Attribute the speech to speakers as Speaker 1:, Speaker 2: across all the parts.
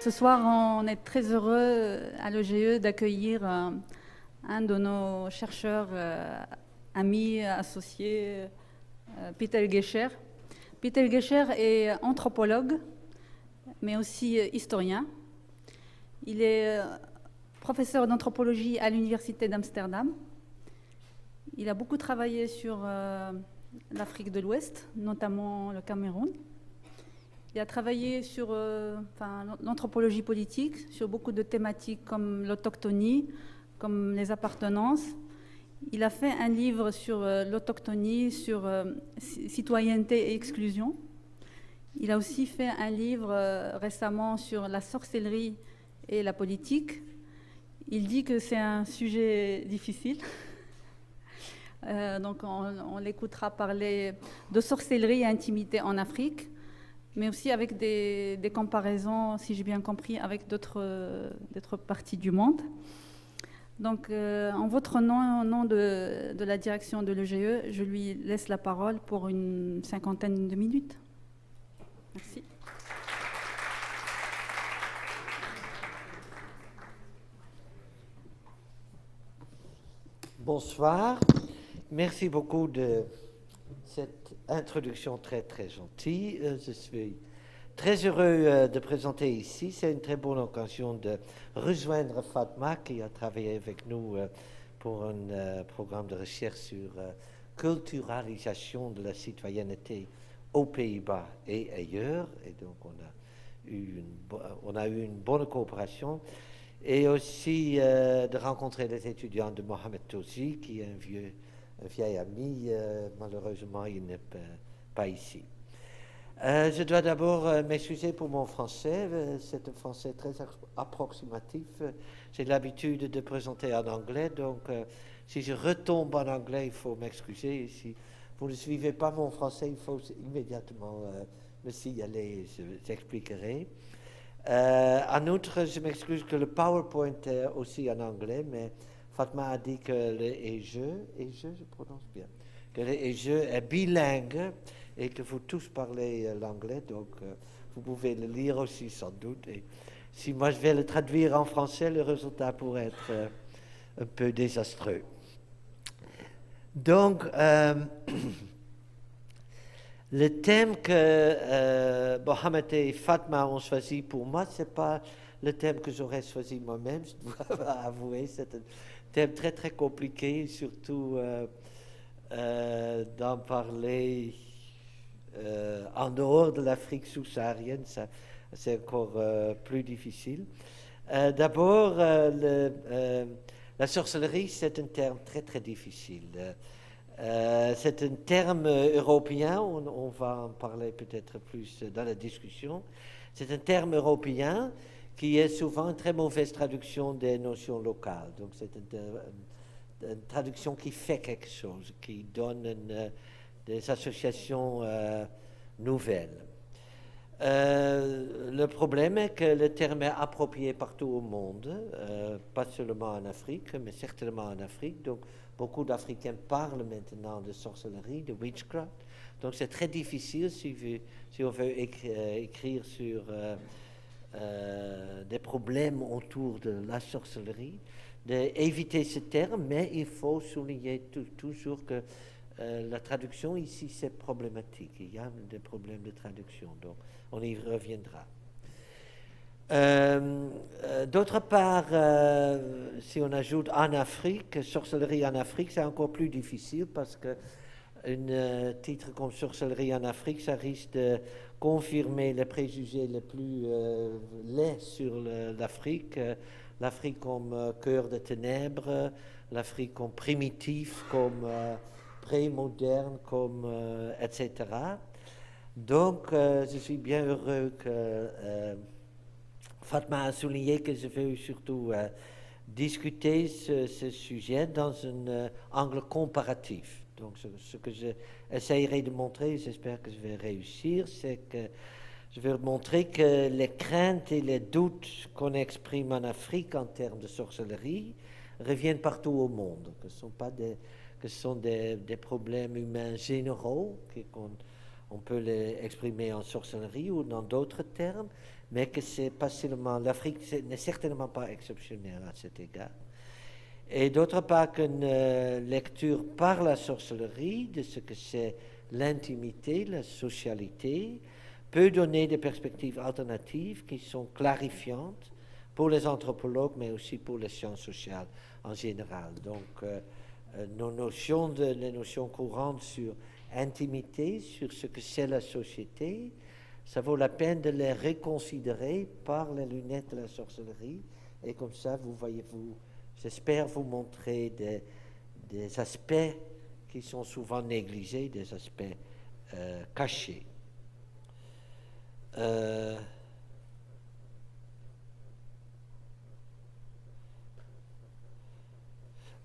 Speaker 1: Ce soir, on est très heureux à l'EGE d'accueillir un de nos chercheurs, amis, associés, Peter Gescher. Peter Gescher est anthropologue, mais aussi historien. Il est professeur d'anthropologie à l'Université d'Amsterdam. Il a beaucoup travaillé sur l'Afrique de l'Ouest, notamment le Cameroun. Il a travaillé sur l'anthropologie politique, sur beaucoup de thématiques comme l'autochtonie, comme les appartenances. Il a fait un livre sur l'autochtonie, sur citoyenneté et exclusion. Il a aussi fait un livre récemment sur la sorcellerie et la politique. Il dit que c'est un sujet difficile. Donc on l'écoutera parler de sorcellerie et intimité en Afrique, mais aussi avec des comparaisons, si j'ai bien compris, avec d'autres parties du monde. Donc, en votre nom, au nom de la direction de l'EGE, je lui laisse la parole pour une 50aine de minutes. Merci.
Speaker 2: Bonsoir. Merci beaucoup de cette introduction très, très gentille. Je suis très heureux de présenter ici. C'est une très bonne occasion de rejoindre Fatma, qui a travaillé avec nous pour un programme de recherche sur culturalisation de la citoyenneté aux Pays-Bas et ailleurs. Et donc, on a eu une bonne coopération. Et aussi de rencontrer les étudiants de Mohamed Touzi, qui est un vieil ami. Malheureusement, il n'est pas ici. Je dois d'abord m'excuser pour mon français. C'est un français très approximatif. J'ai l'habitude de présenter en anglais, donc si je retombe en anglais, il faut m'excuser. Si vous ne suivez pas mon français, il faut immédiatement me signaler, j'expliquerai. En outre, je m'excuse que le PowerPoint est aussi en anglais, mais Fatma a dit que le je prononce bien, que le est bilingue et que vous tous parlez l'anglais, donc vous pouvez le lire aussi sans doute. Et si moi je vais le traduire en français, le résultat pourrait être un peu désastreux. Donc, le thème que Mohamed et Fatma ont choisi pour moi, ce n'est pas le thème que j'aurais choisi moi-même, je dois avouer. C'est un thème très, très compliqué, surtout d'en parler en dehors de l'Afrique sous-saharienne, c'est encore plus difficile. D'abord, la sorcellerie, c'est un terme très, très difficile. C'est un terme européen, on va en parler peut-être plus dans la discussion. C'est un terme européen qui est souvent une très mauvaise traduction des notions locales. Donc c'est une traduction qui fait quelque chose, qui donne des associations nouvelles. Le problème est que le terme est approprié partout au monde, pas seulement en Afrique, mais certainement en Afrique. Donc, beaucoup d'Africains parlent maintenant de sorcellerie, de witchcraft. Donc, c'est très difficile si on veut écrire sur des problèmes autour de la sorcellerie, d'éviter ce terme, mais il faut souligner toujours que la traduction ici, c'est problématique. Il y a des problèmes de traduction, donc on y reviendra. D'autre part, si on ajoute en Afrique, sorcellerie en Afrique, c'est encore plus difficile parce que un titre comme sorcellerie en Afrique, ça risque de confirmer les préjugés les plus laids sur l'Afrique. L'Afrique comme cœur de ténèbres, l'Afrique comme primitif, comme pré-moderne, comme etc. Donc, je suis bien heureux que Fatma a souligné que je veux surtout discuter ce sujet dans un angle comparatif. Donc, ce que j'essayerai de montrer, j'espère que je vais réussir, c'est que je vais montrer que les craintes et les doutes qu'on exprime en Afrique en termes de sorcellerie reviennent partout au monde, que ce sont des problèmes humains généraux, qu'on on peut l'exprimer en sorcellerie ou dans d'autres termes, mais que c'est pas seulement l'Afrique n'est certainement pas exceptionnelle à cet égard. Et d'autre part qu'une lecture par la sorcellerie de ce que c'est l'intimité, la socialité, peut donner des perspectives alternatives qui sont clarifiantes pour les anthropologues, mais aussi pour les sciences sociales en général. Donc, les notions courantes sur intimité, sur ce que c'est la société, ça vaut la peine de les reconsidérer par les lunettes de la sorcellerie. Et comme ça, j'espère vous montrer des aspects qui sont souvent négligés, des aspects cachés.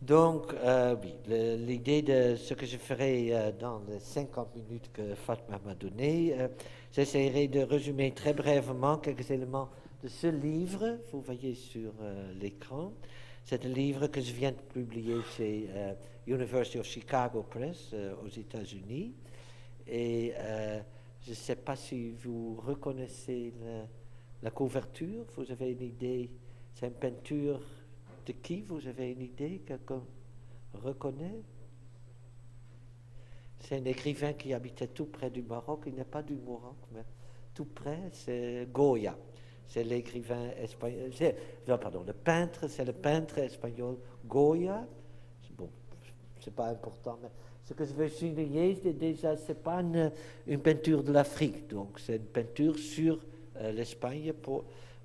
Speaker 2: Donc, oui, l'idée de ce que je ferai dans les 50 minutes que Fatma m'a donné, j'essaierai de résumer très brièvement quelques éléments de ce livre, vous voyez sur l'écran. C'est un livre que je viens de publier chez University of Chicago Press aux États-Unis. Et je ne sais pas si vous reconnaissez la couverture, vous avez une idée, c'est une peinture de qui, vous avez une idée, quelqu'un reconnaît? C'est un écrivain qui habitait tout près du Maroc, il n'est pas du Maroc, mais tout près, c'est Goya. C'est l'écrivain espagnol, le peintre, c'est le peintre espagnol Goya. Bon, c'est pas important, mais ce que je veux souligner, déjà, c'est pas une peinture de l'Afrique, donc c'est une peinture sur l'Espagne.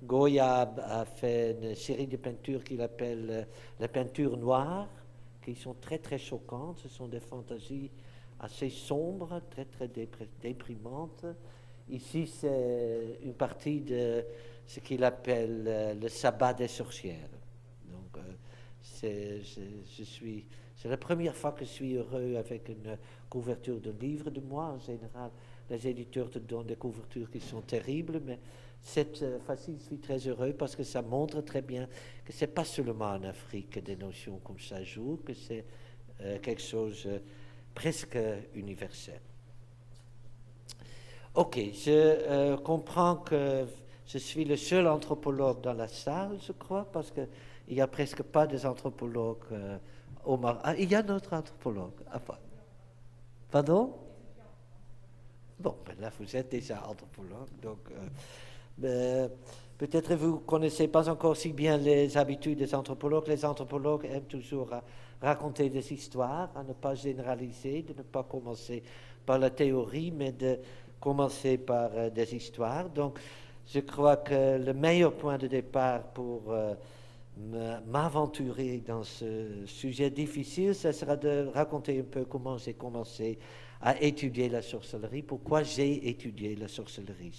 Speaker 2: Goya a fait une série de peintures qu'il appelle la peinture noire, qui sont très très choquantes. Ce sont des fantasies assez sombres, très très déprimantes. Ici, c'est une partie de ce qu'il appelle le sabbat des sorcières. Donc, c'est la première fois que je suis heureux avec une couverture de livre de moi. En général, les éditeurs te donnent des couvertures qui sont terribles, mais cette fois-ci, je suis très heureux parce que ça montre très bien que ce n'est pas seulement en Afrique que des notions comme ça jouent, que c'est quelque chose presque universel. Ok, je comprends que je suis le seul anthropologue dans la salle, je crois, parce qu'il n'y a presque pas des anthropologues au Maroc. Ah, il y a notre anthropologue. Ah, pardon? Bon, ben là, vous êtes déjà anthropologue, donc peut-être vous ne connaissez pas encore si bien les habitudes des anthropologues. Les anthropologues aiment toujours raconter des histoires, à ne pas généraliser, de ne pas commencer par la théorie, mais de commencer par des histoires. Donc, je crois que le meilleur point de départ pour m'aventurer dans ce sujet difficile, ce sera de raconter un peu comment j'ai commencé à étudier la sorcellerie, pourquoi j'ai étudié la sorcellerie.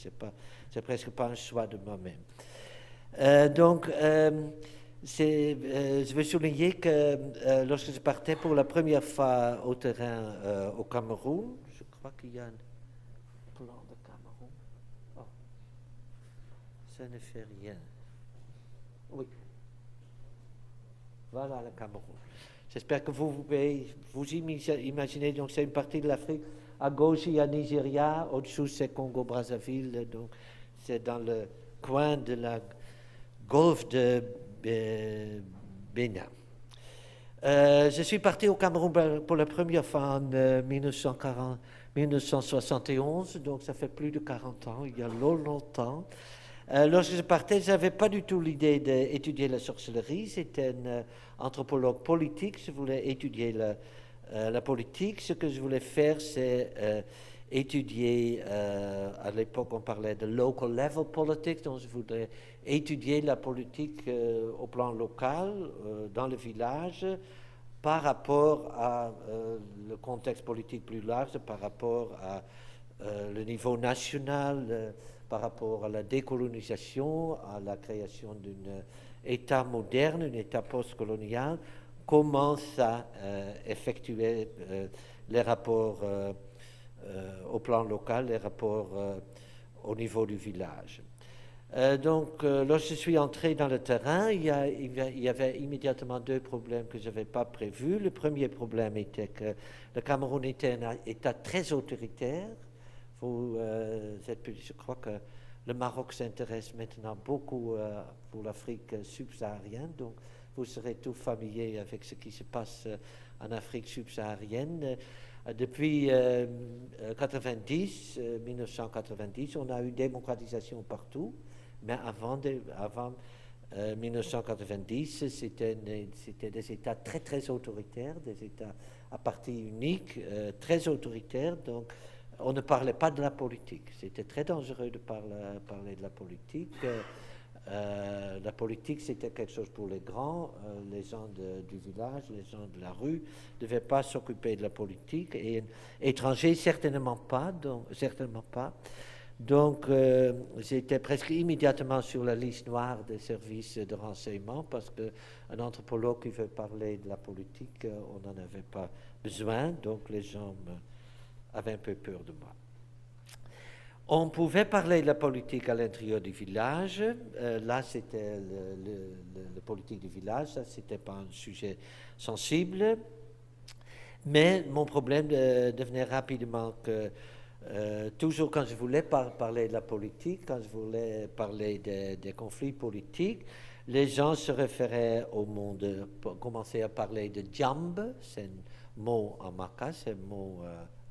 Speaker 2: C'est presque pas un choix de moi-même. Je veux souligner que lorsque je partais pour la première fois au terrain au Cameroun, je crois qu'il y a un plan de Cameroun. Oh, ça ne fait rien. Oui. Voilà le Cameroun. J'espère que vous pouvez vous imaginer, donc c'est une partie de l'Afrique. À gauche, il y a Nigeria, au-dessous, c'est Congo-Brazzaville, donc c'est dans le coin de la golfe de Bénin. Je suis parti au Cameroun pour la première fois en 1971, donc ça fait plus de 40 ans, il y a longtemps. Lorsque je partais, je n'avais pas du tout l'idée d'étudier la sorcellerie. C'était un anthropologue politique. Je voulais étudier la politique. Ce que je voulais faire, c'est étudier, à l'époque on parlait de local level politics, donc je voulais étudier la politique au plan local, dans le village, par rapport à le contexte politique plus large, par rapport à le niveau national, par rapport à la décolonisation, à la création d'un État moderne, un État post-colonial, comment ça effectuait les rapports au plan local, les rapports au niveau du village. Lorsque je suis entré dans le terrain, il y avait immédiatement deux problèmes que je n'avais pas prévus. Le premier problème était que le Cameroun était un État très autoritaire. Il je crois que le Maroc s'intéresse maintenant beaucoup pour l'Afrique subsaharienne, donc vous serez tous familiers avec ce qui se passe en Afrique subsaharienne. Depuis 1990, on a eu démocratisation partout, mais avant 1990, c'était des États très très autoritaires, des États à parti unique, très autoritaires, donc on ne parlait pas de la politique. C'était très dangereux de parler de la politique. La politique, c'était quelque chose pour les grands, les gens du village, les gens de la rue ne devaient pas s'occuper de la politique, et étrangers, certainement pas. Donc, j'étais presque immédiatement sur la liste noire des services de renseignement, parce qu'un anthropologue qui veut parler de la politique, on n'en avait pas besoin, donc les gens avaient un peu peur de moi. On pouvait parler de la politique à l'intérieur du village. Là, c'était la politique du village. Ça, c'était pas un sujet sensible. Mais mon problème devenait rapidement que toujours quand je voulais parler de la politique, quand je voulais parler des conflits politiques, les gens se référaient au monde, commençaient à parler de djambe, c'est un mot en Maka, c'est un mot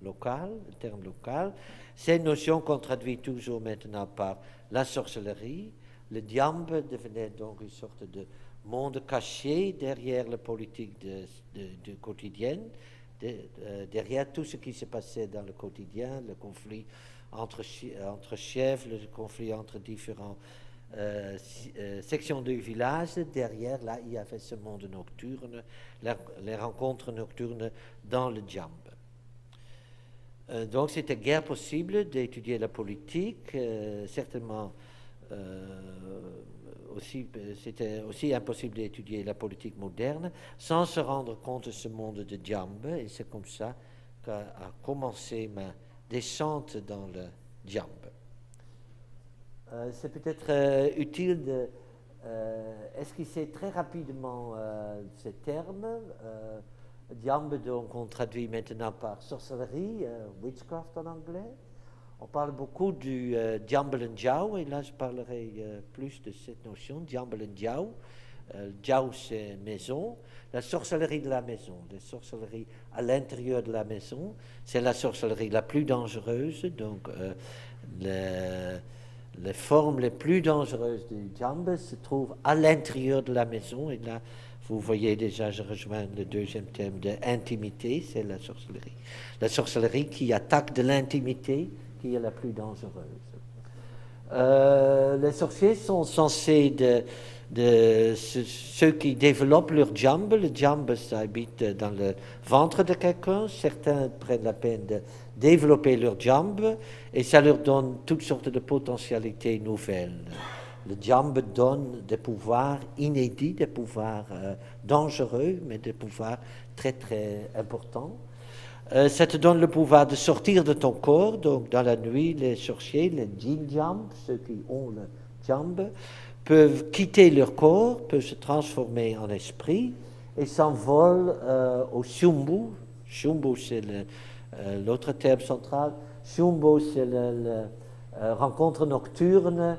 Speaker 2: local, un terme local. Ces notions qu'on traduit toujours maintenant par la sorcellerie. Le djambe devenait donc une sorte de monde caché derrière la politique de quotidienne, derrière tout ce qui se passait dans le quotidien, le conflit entre chefs, le conflit entre différentes sections du village. Derrière, là, il y avait ce monde nocturne, les rencontres nocturnes dans le djambe. Donc, c'était guère possible d'étudier la politique, certainement c'était aussi impossible d'étudier la politique moderne sans se rendre compte de ce monde de djambe, et c'est comme ça qu'a commencé ma descente dans le djambe. C'est peut-être utile de esquisser très rapidement ces termes. Djambe, donc, on traduit maintenant par sorcellerie, witchcraft en anglais. On parle beaucoup du Djambelenjau, et là je parlerai plus de cette notion, Djambelenjau. Djau, c'est maison. La sorcellerie de la maison, la sorcellerie à l'intérieur de la maison, c'est la sorcellerie la plus dangereuse. Donc, les formes les plus dangereuses du Djambe se trouvent à l'intérieur de la maison, et là, vous voyez déjà, je rejoins le deuxième thème de intimité, c'est la sorcellerie. La sorcellerie qui attaque de l'intimité, qui est la plus dangereuse. Les sorciers sont censés ceux qui développent leur djambe. Le djambe, ça habite dans le ventre de quelqu'un. Certains prennent la peine de développer leur djambe, et ça leur donne toutes sortes de potentialités nouvelles. Le djambe donne des pouvoirs inédits, des pouvoirs dangereux, mais des pouvoirs très très importants. Ça te donne le pouvoir de sortir de ton corps. Donc dans la nuit, les sorciers, les djinjam, ceux qui ont le djambe, peuvent quitter leur corps, peuvent se transformer en esprit et s'envolent au shumbu. Shumbu, c'est l'autre terme central. Shumbu, c'est la rencontre nocturne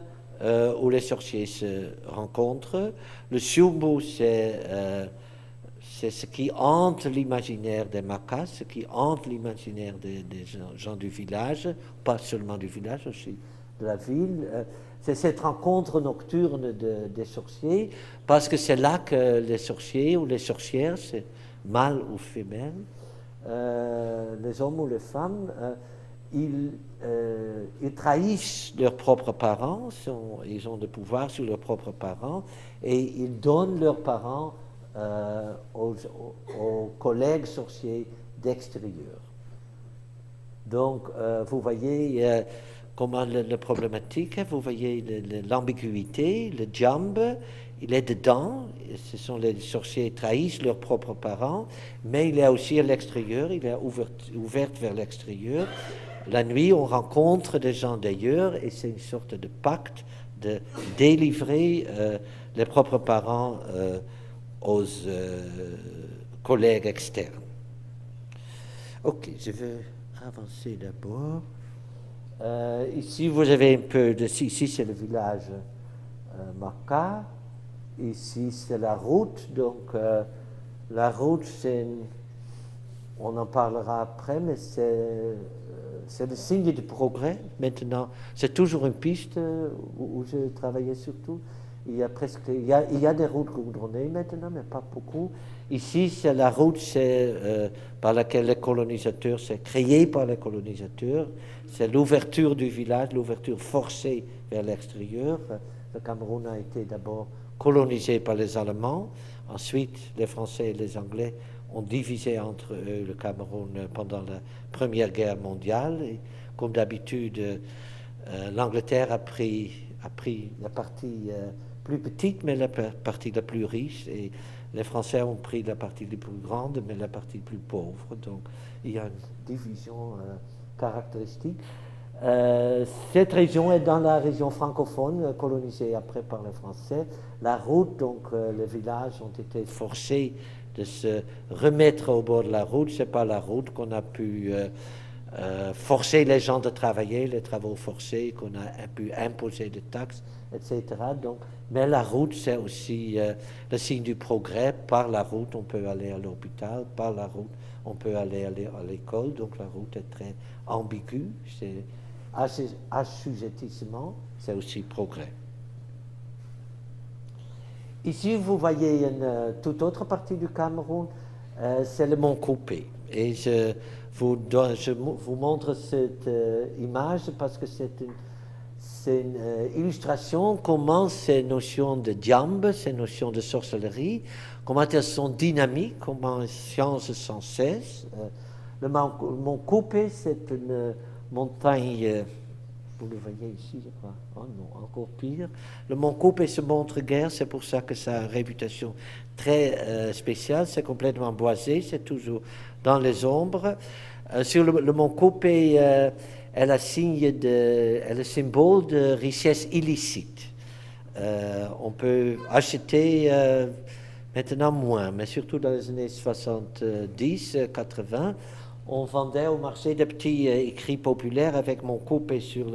Speaker 2: où les sorciers se rencontrent. Le shumbu, c'est ce qui hante l'imaginaire des Makas, ce qui hante l'imaginaire des gens du village, pas seulement du village, aussi de la ville. C'est cette rencontre nocturne des sorciers, parce que c'est là que les sorciers ou les sorcières, c'est mâle ou femelle, les hommes ou les femmes, ils trahissent leurs propres parents, ils ont le pouvoir sur leurs propres parents, et ils donnent leurs parents aux collègues sorciers d'extérieur. Donc, vous voyez comment la problématique, vous voyez l'ambiguïté, le djambe, il est dedans, ce sont les sorciers qui trahissent leurs propres parents, mais il est aussi à l'extérieur, il est ouvert vers l'extérieur. La nuit, on rencontre des gens d'ailleurs, et c'est une sorte de pacte de délivrer les propres parents aux collègues externes. Ok, je vais avancer d'abord. Ici, vous avez un peu de... Ici, c'est le village Maka. Ici, c'est la route. Donc, la route, on en parlera après, mais c'est le signe de progrès. Maintenant, c'est toujours une piste où je travaillais surtout. Il y a des routes goudronnées maintenant, mais pas beaucoup. Ici, c'est la route par laquelle les colonisateurs, c'est créé par les colonisateurs. C'est l'ouverture du village, l'ouverture forcée vers l'extérieur. Le Cameroun a été d'abord colonisé par les Allemands. Ensuite, les Français et les Anglais ont divisé entre eux le Cameroun pendant la Première Guerre mondiale. Et comme d'habitude, l'Angleterre a pris la partie plus petite, mais la partie la plus riche, et les Français ont pris la partie la plus grande, mais la partie plus pauvre. Donc, il y a une division caractéristique. Cette région est dans la région francophone, colonisée après par les Français. La route, donc les villages ont été forcés de se remettre au bord de la route. C'est pas la route qu'on a pu forcer les gens de travailler, les travaux forcés, qu'on a pu imposer des taxes, etc. Donc, mais la route, c'est aussi le signe du progrès. Par la route, on peut aller à l'hôpital. Par la route, on peut aller à l'école. Donc, la route est très ambiguë. C'est assujettissement, c'est aussi progrès. Ici, vous voyez une toute autre partie du Cameroun, c'est le mont Coupé. Et je vous montre cette image parce que c'est une illustration comment ces notions de diambe, ces notions de sorcellerie, comment elles sont dynamiques, comment elles changent sans cesse. Le mont Coupé, c'est une montagne, vous le voyez ici, je crois. Oh non, encore pire. Le mont Coupé se montre guère, c'est pour ça que ça a une réputation très spéciale. C'est complètement boisé, c'est toujours dans les ombres. Sur le mont Coupé, elle est le symbole de richesse illicite. On peut acheter maintenant moins, mais surtout dans les années 70, 80, on vendait au marché des petits écrits populaires avec mon coupé sur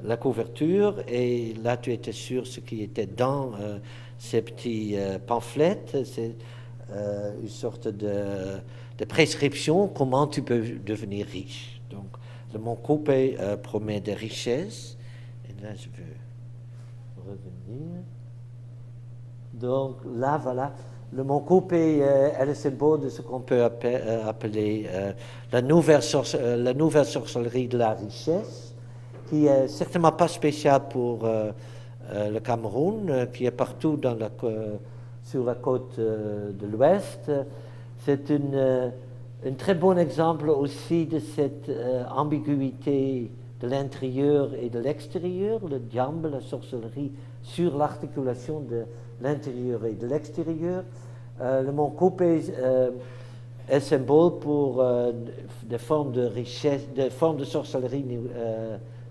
Speaker 2: la couverture, et là tu étais sûr ce qui était dans ces petits pamphlets. C'est une sorte de prescription comment tu peux devenir riche. Donc le mont coupé promet des richesses, et là je veux revenir. Donc là voilà. Le mont Coupé est le symbole de ce qu'on peut appeler la nouvelle sorcellerie de la richesse, qui est certainement pas spéciale pour le Cameroun, qui est partout sur la côte de l'Ouest. C'est un très bon exemple aussi de cette ambiguïté de l'intérieur et de l'extérieur, le diambe, la sorcellerie, sur l'articulation de l'intérieur et de l'extérieur. Le mont Coupé est symbole pour des formes de richesse, des formes de sorcellerie,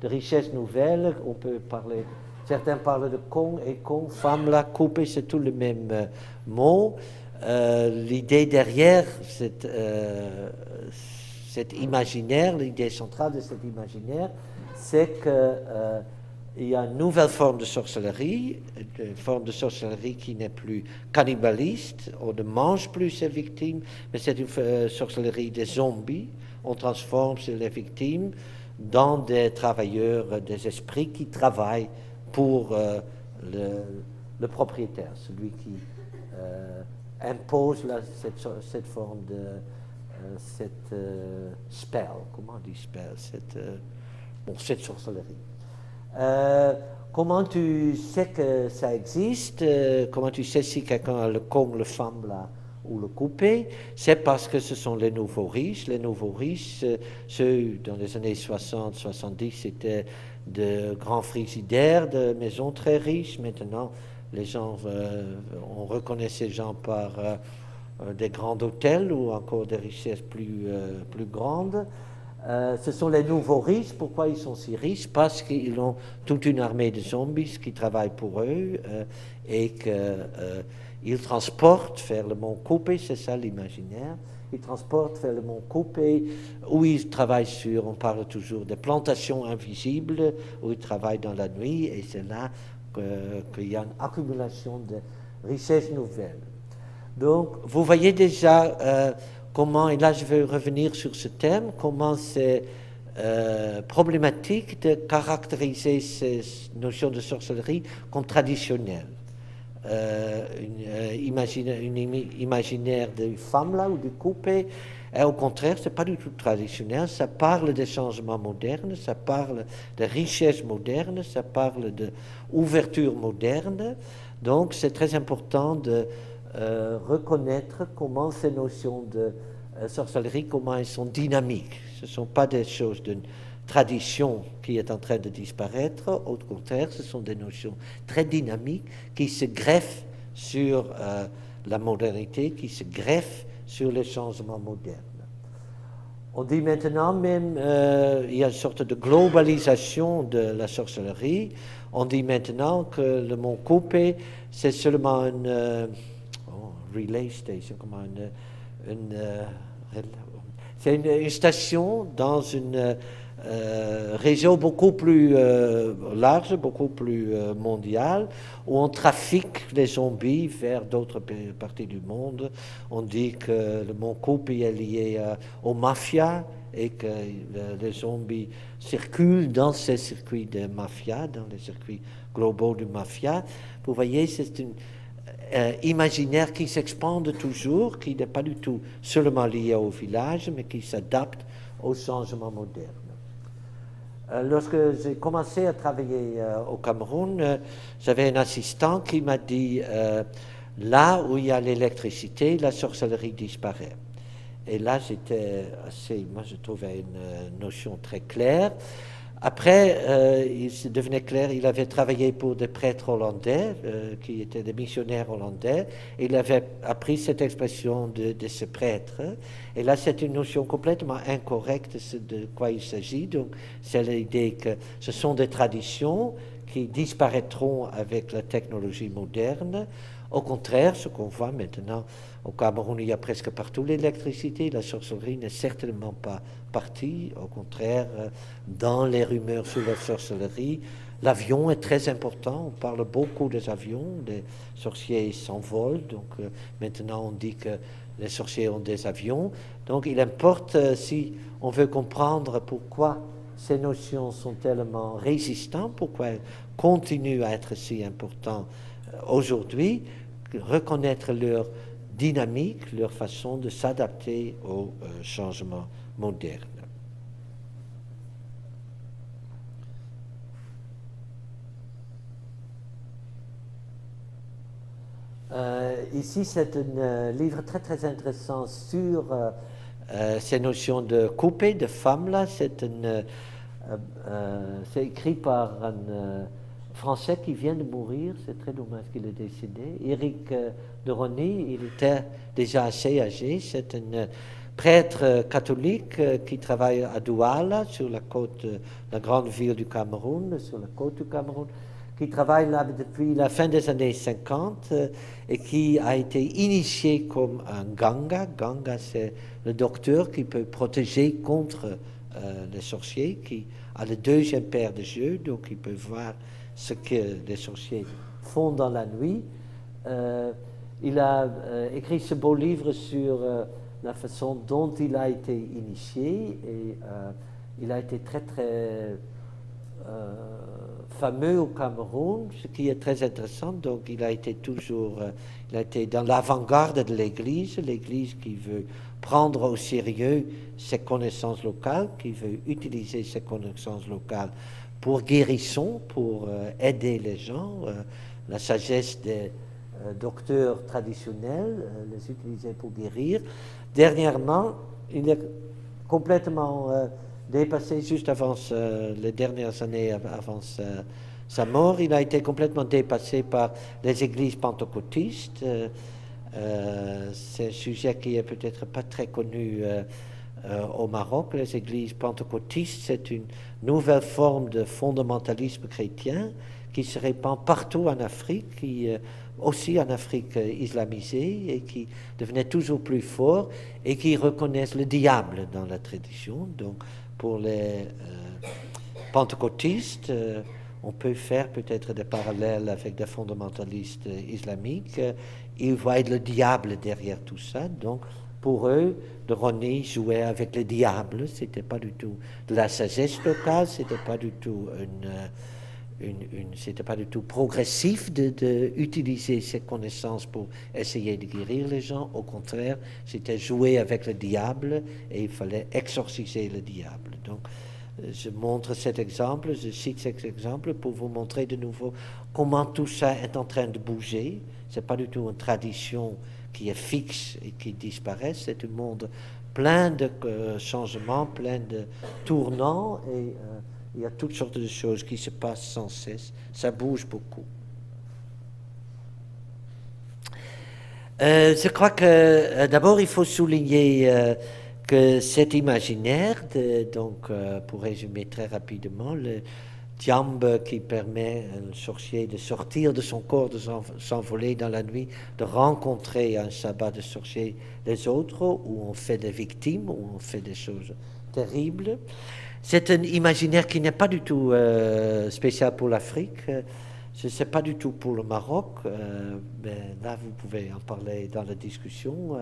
Speaker 2: de richesse nouvelle. On peut parler, certains parlent de con et con, femme là, coupé, c'est tout le même mot. L'idée derrière cet imaginaire, l'idée centrale de cet imaginaire, c'est que il y a une nouvelle forme de sorcellerie, une forme de sorcellerie qui n'est plus cannibaliste, on ne mange plus ses victimes, mais c'est une sorcellerie des zombies. On transforme les victimes dans des travailleurs, des esprits qui travaillent pour le propriétaire, celui qui impose cette forme de cette spell, comment on dit spell, cette sorcellerie. Comment tu sais que ça existe, comment tu sais si quelqu'un a le con, le femme là, ou le coupé? C'est parce que ce sont les nouveaux riches. Les nouveaux riches, ceux dans les années 60, 70, c'était de grands frigidaires, de maisons très riches. Maintenant, les gens, on reconnaît ces gens par des grands hôtels ou encore des richesses plus grandes. Ce sont les nouveaux riches. Pourquoi ils sont si riches? Parce qu'ils ont toute une armée de zombies qui travaillent pour eux et qu'ils transportent vers le mont Coupé, c'est ça l'imaginaire. il transporte vers le mont Coupé, où il travaille sur, on parle toujours des plantations invisibles, où il travaille dans la nuit, et c'est là qu'il y a une accumulation de richesses nouvelles. Donc, vous voyez déjà comment, et là je vais revenir sur ce thème, comment c'est problématique de caractériser ces notions de sorcellerie comme traditionnelles. Imaginaire de femme là ou du coupé, et au contraire, c'est pas du tout traditionnel, ça parle des changements modernes, ça parle de richesses modernes, ça parle d'ouverture moderne, donc c'est très important de reconnaître comment ces notions de sorcellerie, comment elles sont dynamiques. Ce ne sont pas des choses d'une tradition qui est en train de disparaître, au contraire, ce sont des notions très dynamiques qui se greffent sur la modernité, qui se greffent sur les changements modernes. On dit maintenant même, il y a une sorte de globalisation de la sorcellerie. On dit maintenant que le mont Coupé, c'est seulement une relay station, comment c'est une station dans une région beaucoup plus large, beaucoup plus mondiale, où on trafique les zombies vers d'autres parties du monde. On dit que le mont Coupé est lié aux mafias et que les zombies circulent dans ces circuits de mafia, dans les circuits globaux de mafia. Vous voyez, c'est une imaginaire qui s'expande toujours, qui n'est pas du tout seulement lié au village, mais qui s'adapte aux changements modernes. Lorsque j'ai commencé à travailler au Cameroun, j'avais un assistant qui m'a dit là où il y a l'électricité, la sorcellerie disparaît. Et là, j'étais assez, moi je trouvais une notion très claire. Après, il se devenait clair, il avait travaillé pour des prêtres hollandais, qui étaient des missionnaires hollandais, et il avait appris cette expression de ce prêtre. Et là, c'est une notion complètement incorrecte de quoi il s'agit. Donc, c'est l'idée que ce sont des traditions qui disparaîtront avec la technologie moderne. Au contraire, ce qu'on voit maintenant, au Cameroun, il y a presque partout l'électricité. La sorcellerie n'est certainement pas partie. Au contraire, dans les rumeurs sur la sorcellerie, l'avion est très important. On parle beaucoup des avions. Les sorciers s'envolent. Donc maintenant, on dit que les sorciers ont des avions. Donc il importe, si on veut comprendre pourquoi ces notions sont tellement résistantes, pourquoi elles continuent à être si importantes aujourd'hui, reconnaître leur dynamique, leur façon de s'adapter aux changements modernes. Ici, c'est un livre très très intéressant sur ces notions de coupé, de femme là. C'est écrit par un Français qui vient de mourir, c'est très dommage qu'il est décédé. Éric de Rony, il était déjà assez âgé. C'est un prêtre catholique qui travaille à Douala, sur la côte, la grande ville du Cameroun, sur la côte du Cameroun, qui travaille là depuis la fin des années 50 et qui a été initié comme un ganga. Ganga, c'est le docteur qui peut protéger contre les sorciers, qui a le deuxième paire de yeux, donc il peut voir ce que les sorciers font dans la nuit. Il a écrit ce beau livre sur la façon dont il a été initié et il a été très très fameux au Cameroun, ce qui est très intéressant. Donc il a été toujours, il a été dans l'avant-garde de l'Église qui veut prendre au sérieux ses connaissances locales, qui veut utiliser ses connaissances locales pour guérison, pour aider les gens, la sagesse des docteurs traditionnels, les utiliser pour guérir. Dernièrement, il est complètement dépassé, juste avant les dernières années avant sa mort, il a été complètement dépassé par les églises pentecôtistes. C'est un sujet qui est peut-être pas très connu au Maroc. Les églises pentecôtistes, c'est une nouvelle forme de fondamentalisme chrétien qui se répand partout en Afrique, qui aussi en Afrique islamisée et qui devenaient toujours plus forts et qui reconnaissent le diable dans la tradition. Donc, pour les pentecôtistes, on peut faire peut-être des parallèles avec des fondamentalistes islamiques. Ils voient le diable derrière tout ça. Donc, pour eux, de Ronnie jouait avec le diable. C'était pas du tout de la sagesse locale. C'était pas du tout c'était pas du tout progressif d'utiliser ces connaissances pour essayer de guérir les gens. Au contraire, c'était jouer avec le diable et il fallait exorciser le diable. Donc, je montre cet exemple, je cite cet exemple pour vous montrer de nouveau comment tout ça est en train de bouger. C'est pas du tout une tradition qui est fixe et qui disparaît. C'est un monde plein de changements, plein de tournants et il y a toutes sortes de choses qui se passent sans cesse. Ça bouge beaucoup. Je crois que d'abord il faut souligner que cet imaginaire, donc pour résumer très rapidement, le Djambe qui permet à un sorcier de sortir de son corps, de s'envoler dans la nuit, de rencontrer un sabbat de sorciers les autres, où on fait des victimes, où on fait des choses terribles. C'est un imaginaire qui n'est pas du tout spécial pour l'Afrique. Ce n'est pas du tout pour le Maroc, mais là vous pouvez en parler dans la discussion.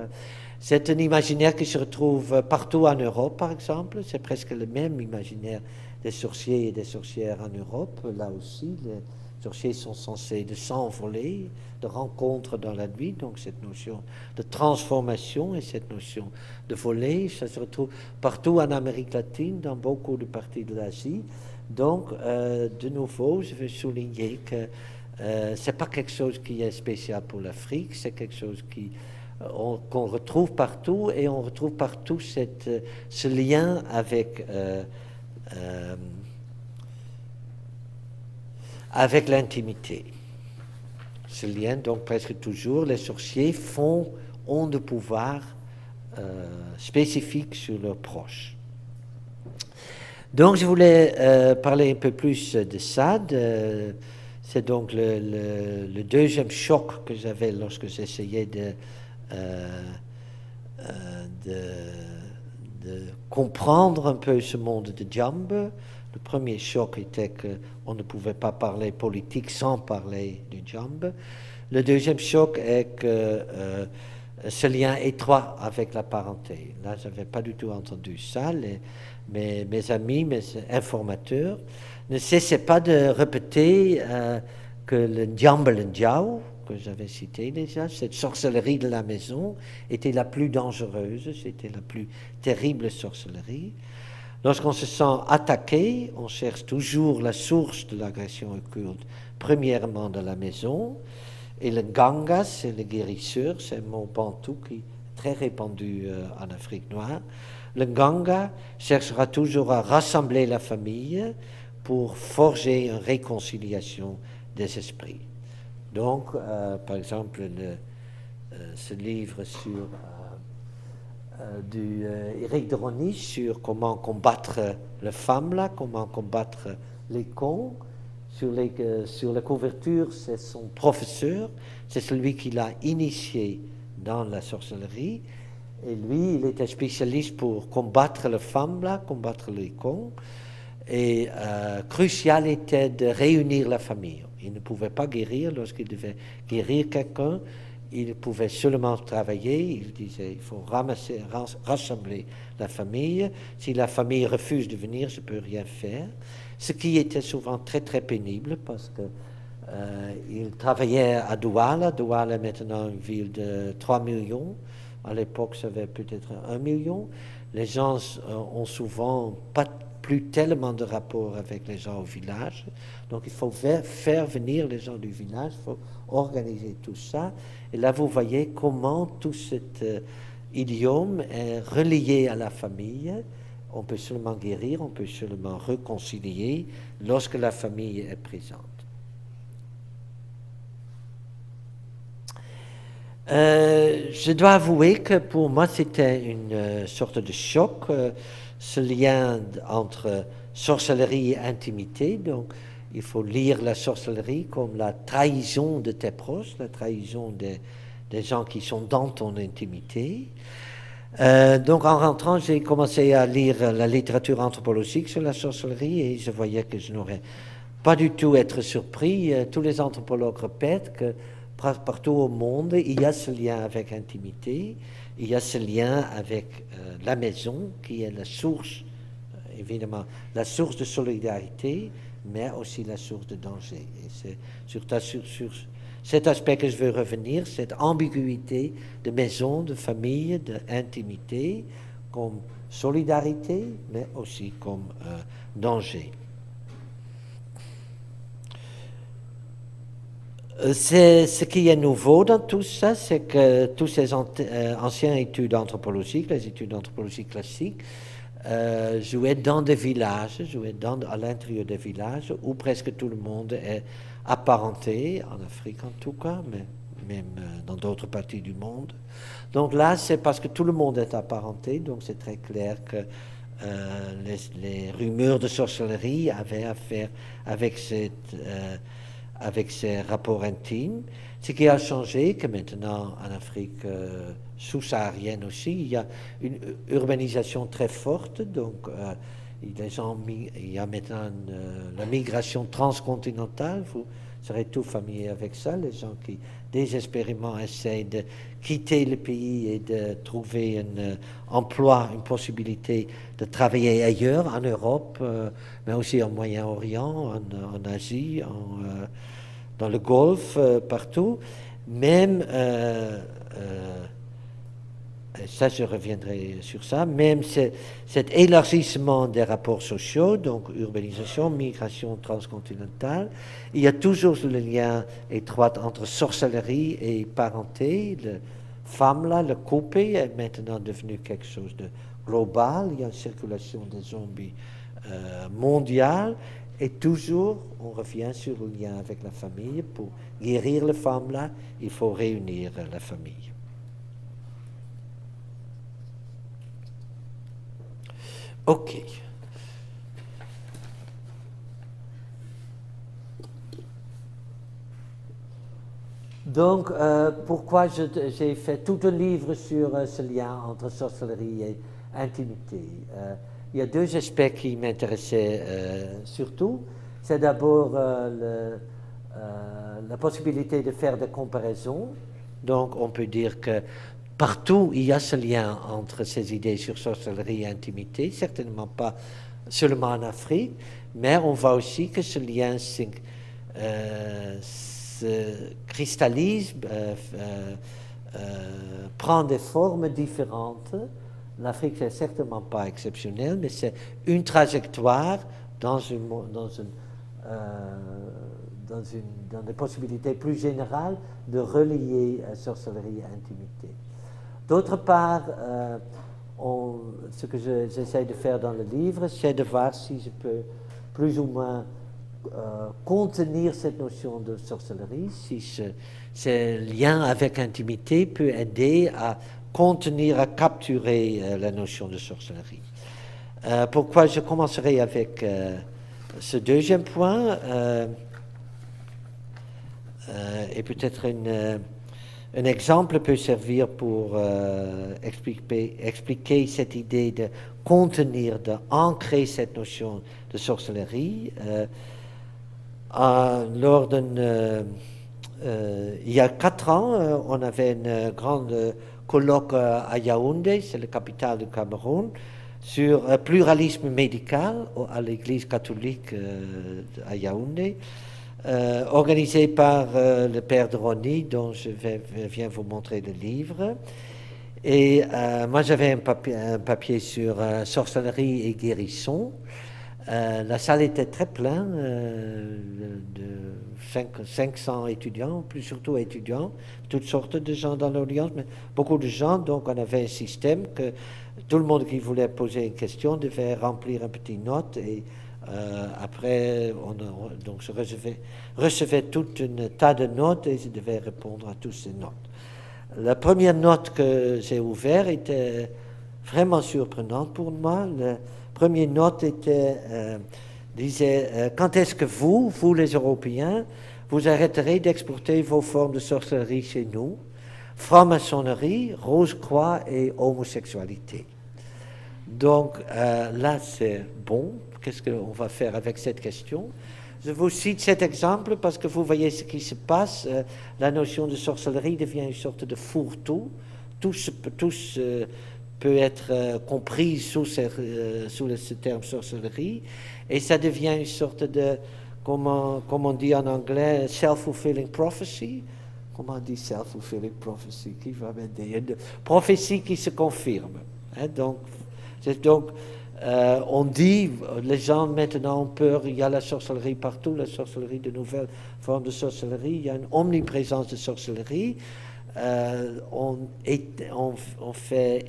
Speaker 2: C'est un imaginaire qui se retrouve partout en Europe, par exemple. C'est presque le même imaginaire des sorciers et des sorcières en Europe. Là aussi, les sorciers sont censés de s'envoler, de rencontres dans la nuit. Donc cette notion de transformation et cette notion de voler, ça se retrouve partout en Amérique latine, dans beaucoup de parties de l'Asie. Donc, de nouveau, je veux souligner que ce n'est pas quelque chose qui est spécial pour l'Afrique, c'est quelque chose qu'on retrouve partout, et on retrouve partout ce lien avec l'intimité. Ce lien, donc presque toujours, les sorciers ont de pouvoir spécifique sur leurs proches. Donc, je voulais parler un peu plus de ça. C'est donc le deuxième choc que j'avais lorsque j'essayais de comprendre un peu ce monde de Djambe. Le premier choc était qu'on ne pouvait pas parler politique sans parler du Djambe. Le deuxième choc est que ce lien étroit avec la parenté. Là, je n'avais pas du tout entendu ça. Mes amis, mes informateurs ne cessaient pas de répéter que le Djambe Ndjau, que j'avais cité déjà, cette sorcellerie de la maison, était la plus dangereuse, c'était la plus terrible sorcellerie. Lorsqu'on se sent attaqué, on cherche toujours la source de l'agression occulte, premièrement dans la maison, et le Nganga, c'est le guérisseur, c'est un mot bantou qui est très répandu en Afrique noire. Le Nganga cherchera toujours à rassembler la famille pour forger une réconciliation des esprits. Donc, par exemple, ce livre sur Éric de Ronnie sur comment combattre les femmes, là, comment combattre les cons. Sur la couverture, c'est son professeur, c'est celui qui l'a initié dans la sorcellerie. Et lui, il était spécialiste pour combattre les femmes, là, combattre les cons. Et crucial était de réunir la famille. Il ne pouvait pas guérir lorsqu'il devait guérir quelqu'un. Il pouvait seulement travailler. Il disait, il faut rassembler la famille. Si la famille refuse de venir, je ne peux rien faire. Ce qui était souvent très, très pénible parce que il travaillait à Douala. Douala est maintenant une ville de 3 millions. À l'époque, ça avait peut-être 1 million. Les gens ont souvent pas plus tellement de rapport avec les gens au village. Donc, il faut faire venir les gens du village, il faut organiser tout ça. Et là, vous voyez comment tout cet idiome est relié à la famille. On peut seulement guérir, on peut seulement réconcilier lorsque la famille est présente. Je dois avouer que pour moi, c'était une sorte de choc, ce lien entre sorcellerie et intimité. Donc, il faut lire la sorcellerie comme la trahison de tes proches, la trahison des gens qui sont dans ton intimité. Donc en rentrant, j'ai commencé à lire la littérature anthropologique sur la sorcellerie et je voyais que je n'aurais pas du tout être surpris. Tous les anthropologues répètent que partout au monde, il y a ce lien avec intimité, il y a ce lien avec la maison qui est la source, évidemment, la source de solidarité, mais aussi la source de danger. Et c'est sur cet aspect que je veux revenir, cette ambiguïté de maison, de famille, d'intimité, comme solidarité, mais aussi comme danger. Ce qui est nouveau dans tout ça, c'est que tous ces anciennes études anthropologiques, les études d'anthropologie classiques, jouaient dans des villages, à l'intérieur des villages, où presque tout le monde est apparenté, en Afrique en tout cas, mais même dans d'autres parties du monde. Donc là, c'est parce que tout le monde est apparenté, donc c'est très clair que les rumeurs de sorcellerie avaient à faire avec ces rapports intimes. Ce qui a changé, que maintenant en Afrique sous-saharienne aussi, il y a une urbanisation très forte, donc il y a maintenant la migration transcontinentale, vous serez tous familiers avec ça, les gens qui désespérément essayent de quitter le pays et de trouver un emploi, une possibilité de travailler ailleurs, en Europe, mais aussi au Moyen-Orient, en Asie, dans le Golfe, partout. Même, ça je reviendrai sur ça, même cet élargissement des rapports sociaux, donc urbanisation, migration transcontinentale, il y a toujours le lien étroit entre sorcellerie et parenté. Le femme là, le couple est maintenant devenu quelque chose de global, il y a une circulation des zombies mondiale. Et toujours, on revient sur le lien avec la famille. Pour guérir la femme là, il faut réunir la famille. Ok. Donc, pourquoi j'ai fait tout un livre sur ce lien entre sorcellerie et intimité? Il y a deux aspects qui m'intéressaient surtout. C'est d'abord la possibilité de faire des comparaisons. Donc, on peut dire que partout, il y a ce lien entre ces idées sur sorcellerie et intimité, certainement pas seulement en Afrique, mais on voit aussi que ce lien se cristallise, prend des formes différentes. L'Afrique n'est certainement pas exceptionnelle, mais c'est une trajectoire dans des possibilités plus générales de relier sorcellerie et intimité. D'autre part, ce que j'essaie de faire dans le livre, c'est de voir si je peux plus ou moins contenir cette notion de sorcellerie, si ce lien avec intimité peut aider à contenir, à capturer la notion de sorcellerie. Pourquoi je commencerai avec ce deuxième point, et peut-être un exemple peut servir pour expliquer cette idée de contenir, d'ancrer cette notion de sorcellerie. Il y a 4 ans, on avait une grande colloque à Yaoundé, c'est la capitale du Cameroun, sur pluralisme médical à l'église catholique à Yaoundé, organisé par le père de Ronnie, dont je viens vous montrer le livre. Et moi, j'avais un papier sur sorcellerie et guérison. La salle était très pleine, de 500 étudiants, plus surtout étudiants, toutes sortes de gens dans l'audience, mais beaucoup de gens. Donc on avait un système que tout le monde qui voulait poser une question devait remplir une petite note et après donc je recevais tout un tas de notes et je devais répondre à toutes ces notes. La première note que j'ai ouverte était vraiment surprenante pour moi. La première note était disait quand est-ce que vous les Européens, vous arrêterez d'exporter vos formes de sorcellerie chez nous, franc-maçonnerie, Rose-Croix et homosexualité. Donc là, c'est bon. Qu'est-ce qu'on va faire avec cette question? Je vous cite cet exemple parce que vous voyez ce qui se passe. La notion de sorcellerie devient une sorte de fourre-tout. Tout peut être compris sous ce terme sorcellerie. Et ça devient une sorte de, comme on dit en anglais, self-fulfilling prophecy. Comment on dit self-fulfilling prophecy? Qui va m'aider? Une prophétie qui se confirme. Hein, donc, on dit, les gens maintenant ont peur, il y a la sorcellerie partout, la sorcellerie, de nouvelles formes de sorcellerie, il y a une omniprésence de sorcellerie. On fait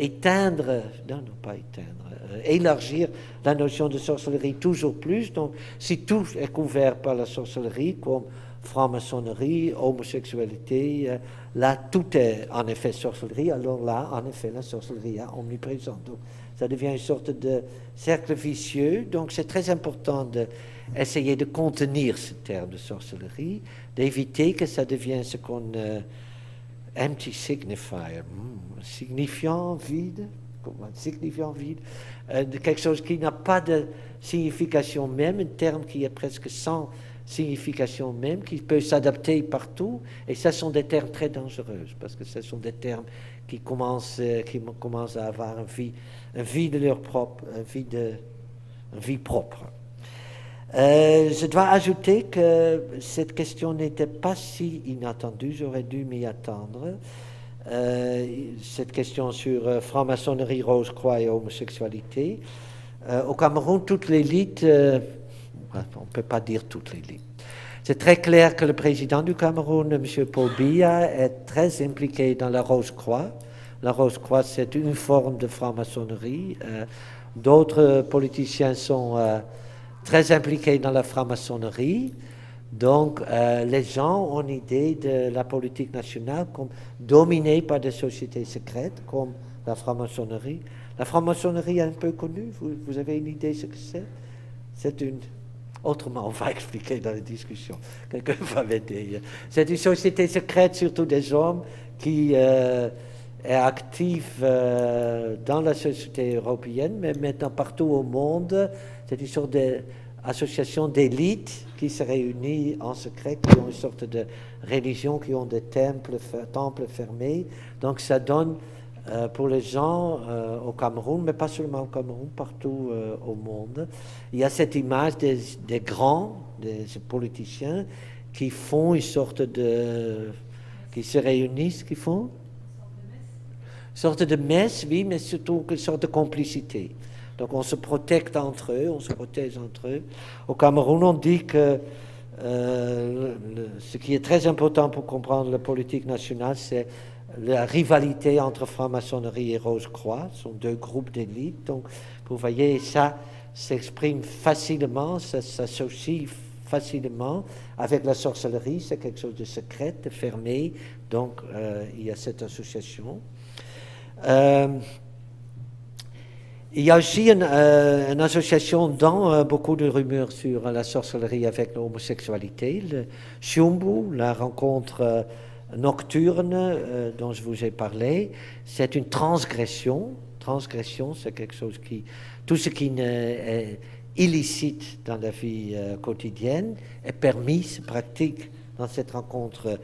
Speaker 2: élargir la notion de sorcellerie toujours plus. Donc, si tout est couvert par la sorcellerie, comme franc-maçonnerie, homosexualité, là, tout est en effet sorcellerie, alors là, en effet, la sorcellerie est omniprésente. Donc, ça devient une sorte de cercle vicieux. Donc, c'est très important d'essayer de contenir ce terme de sorcellerie, d'éviter que ça devienne ce qu'on... empty signifier, signifiant vide, quelque chose qui n'a pas de signification même, un terme qui est presque sans signification même, qui peut s'adapter partout, et ça sont des termes très dangereux, parce que ce sont des termes qui commencent à avoir une vie de leur propre, une vie propre. Je dois ajouter que cette question n'était pas si inattendue, j'aurais dû m'y attendre. Cette question sur franc-maçonnerie, Rose-Croix et homosexualité. Au Cameroun, toute l'élite, on ne peut pas dire toute l'élite. C'est très clair que le président du Cameroun, M. Paul Biya, est très impliqué dans la Rose-Croix. La Rose-Croix, c'est une forme de franc-maçonnerie. D'autres politiciens sont... très impliqués dans la franc-maçonnerie. Donc, les gens ont l'idée de la politique nationale comme dominée par des sociétés secrètes, comme la franc-maçonnerie. La franc-maçonnerie est un peu connue. Vous avez une idée de ce que c'est? C'est une... Autrement, on va expliquer dans la discussion. Quelqu'un va m'aider. C'est une société secrète, surtout des hommes, qui est active dans la société européenne, mais maintenant partout au monde. C'est une sorte d'association d'élite qui se réunit en secret, qui ont une sorte de religion, qui ont des temples fermés. Donc ça donne pour les gens au Cameroun, mais pas seulement au Cameroun, partout au monde. Il y a cette image des grands, des politiciens, qui font une sorte de... qui se réunissent, qui font une sorte de messe, oui, mais surtout une sorte de complicité. Donc on se protège entre eux, Au Cameroun, on dit que ce qui est très important pour comprendre la politique nationale, c'est la rivalité entre franc-maçonnerie et Rose-Croix. Ce sont deux groupes d'élite. Donc, vous voyez, ça s'exprime facilement, ça s'associe facilement avec la sorcellerie. C'est quelque chose de secret, de fermé. Donc, il y a cette association. Il y a aussi une association dans beaucoup de rumeurs sur la sorcellerie avec l'homosexualité. Le Shumbu, la rencontre nocturne dont je vous ai parlé, c'est une transgression. Transgression, c'est quelque chose qui... Tout ce qui est illicite dans la vie quotidienne est permis, se pratique dans cette rencontre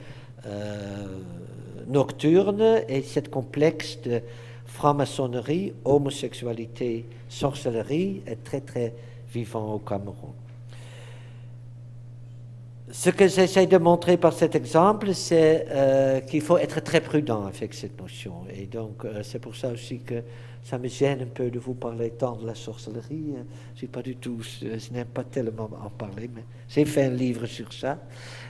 Speaker 2: nocturne, et cette complexe de franc-maçonnerie, homosexualité, sorcellerie est très très vivant au Cameroun. Ce que j'essaie de montrer par cet exemple, c'est qu'il faut être très prudent avec cette notion. Et donc, c'est pour ça aussi que ça me gêne un peu de vous parler tant de la sorcellerie. Je n'aime pas tellement en parler, mais j'ai fait un livre sur ça.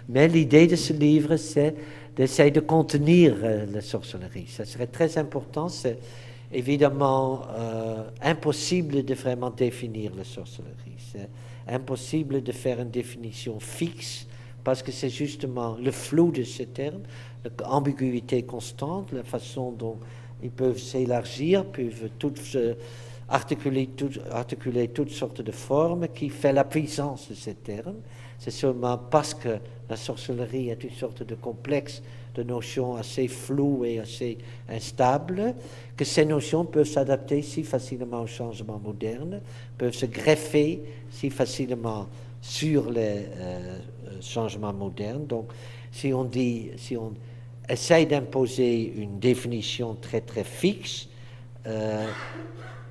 Speaker 2: Mais l'idée de ce livre, c'est d'essayer de contenir la sorcellerie. Ça serait très important. C'est évidemment impossible de vraiment définir la sorcellerie. C'est impossible de faire une définition fixe, parce que c'est justement le flou de ces termes, l'ambiguïté constante, la façon dont ils peuvent s'élargir, peuvent tous articuler toutes sortes de formes qui fait la puissance de ces termes. C'est seulement parce que la sorcellerie est une sorte de complexe de notions assez floues et assez instables, que ces notions peuvent s'adapter si facilement aux changements modernes, peuvent se greffer si facilement sur les changements modernes. Donc, si on essaye d'imposer une définition très très fixe,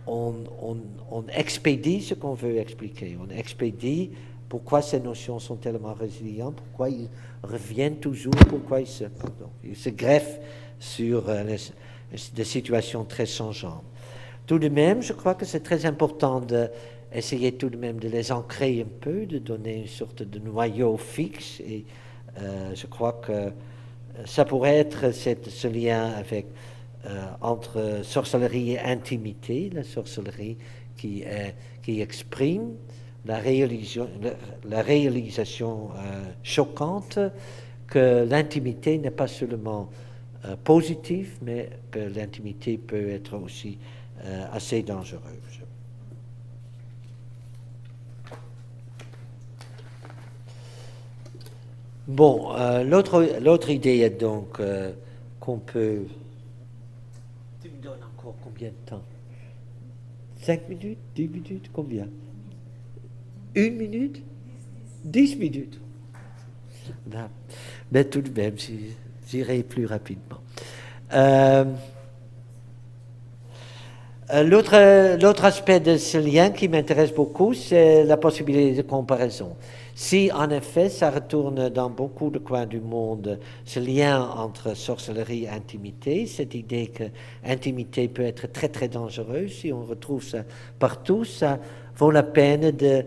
Speaker 2: on expédie ce qu'on veut expliquer. On expédie pourquoi ces notions sont tellement résilientes, pourquoi ils reviennent toujours, pourquoi ils se greffent sur des situations très changeantes. Tout de même, je crois que c'est très important d'essayer tout de même de les ancrer un peu, de donner une sorte de noyau fixe, et je crois que ça pourrait être ce lien avec, entre sorcellerie et intimité, la sorcellerie qui exprime la réalisation choquante que l'intimité n'est pas seulement positive, mais que l'intimité peut être aussi assez dangereuse. Bon, l'autre idée est donc qu'on peut... Tu me donnes encore combien de temps? 5 minutes? 10 minutes? Combien? 1 minute? 10 minutes? Non. Mais tout de même, j'irai plus rapidement. L'autre aspect de ce lien qui m'intéresse beaucoup, c'est la possibilité de comparaison. Si, en effet, ça retourne dans beaucoup de coins du monde, ce lien entre sorcellerie et intimité, cette idée que intimité peut être très, très dangereuse, si on retrouve ça partout, ça vaut la peine de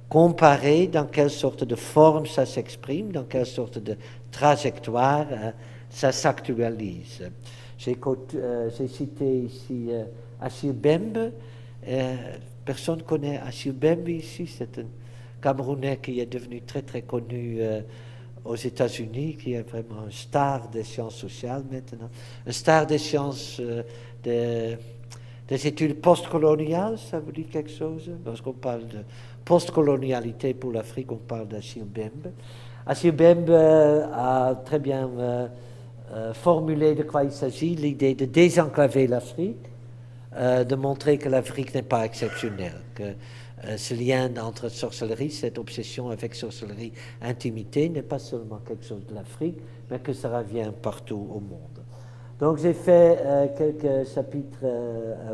Speaker 2: comparer dans quelle sorte de forme ça s'exprime, dans quelle sorte de trajectoire ça s'actualise. J'ai cité ici Achille Mbembe. Personne connaît Achille Mbembe ici, c'est un Camerounais qui est devenu très très connu aux États-Unis, qui est vraiment un star des sciences sociales maintenant, un star des sciences des études postcoloniales. Ça vous dit quelque chose? Lorsqu'on parle de postcolonialité pour l'Afrique, on parle d'Achille Mbembe. Achille Mbembe a très bien formulé de quoi il s'agit, l'idée de désenclaver l'Afrique, de montrer que l'Afrique n'est pas exceptionnelle, que ce lien entre sorcellerie, cette obsession avec sorcellerie, intimité, n'est pas seulement quelque chose de l'Afrique, mais que ça revient partout au monde. Donc j'ai fait quelques chapitres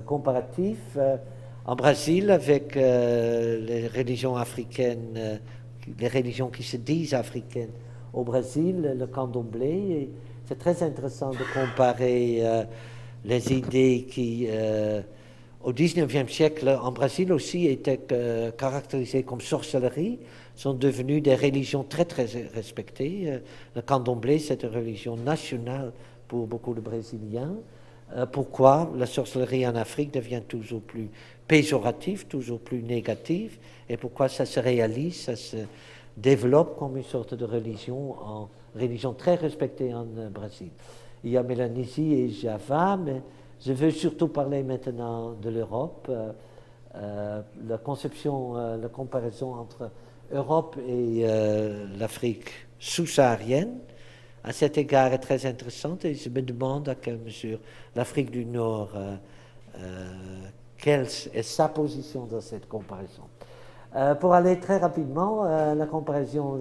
Speaker 2: comparatifs en Brésil avec les religions africaines, les religions qui se disent africaines au Brésil, le candomblé. Et c'est très intéressant de comparer les idées qui, au XIXe siècle, en Brésil aussi, étaient caractérisées comme sorcellerie, sont devenues des religions très très respectées. Le candomblé, c'est une religion nationale pour beaucoup de Brésiliens. Pourquoi la sorcellerie en Afrique devient toujours plus péjorative, toujours plus négative, et pourquoi ça se réalise, ça se développe comme une sorte de religion très respectée en Brésil. Il y a Mélanésie et Java, mais je veux surtout parler maintenant de l'Europe. La comparaison entre Europe et l'Afrique sous-saharienne, à cet égard, est très intéressante, et je me demande à quelle mesure l'Afrique du Nord, quelle est sa position dans cette comparaison. Pour aller très rapidement, la comparaison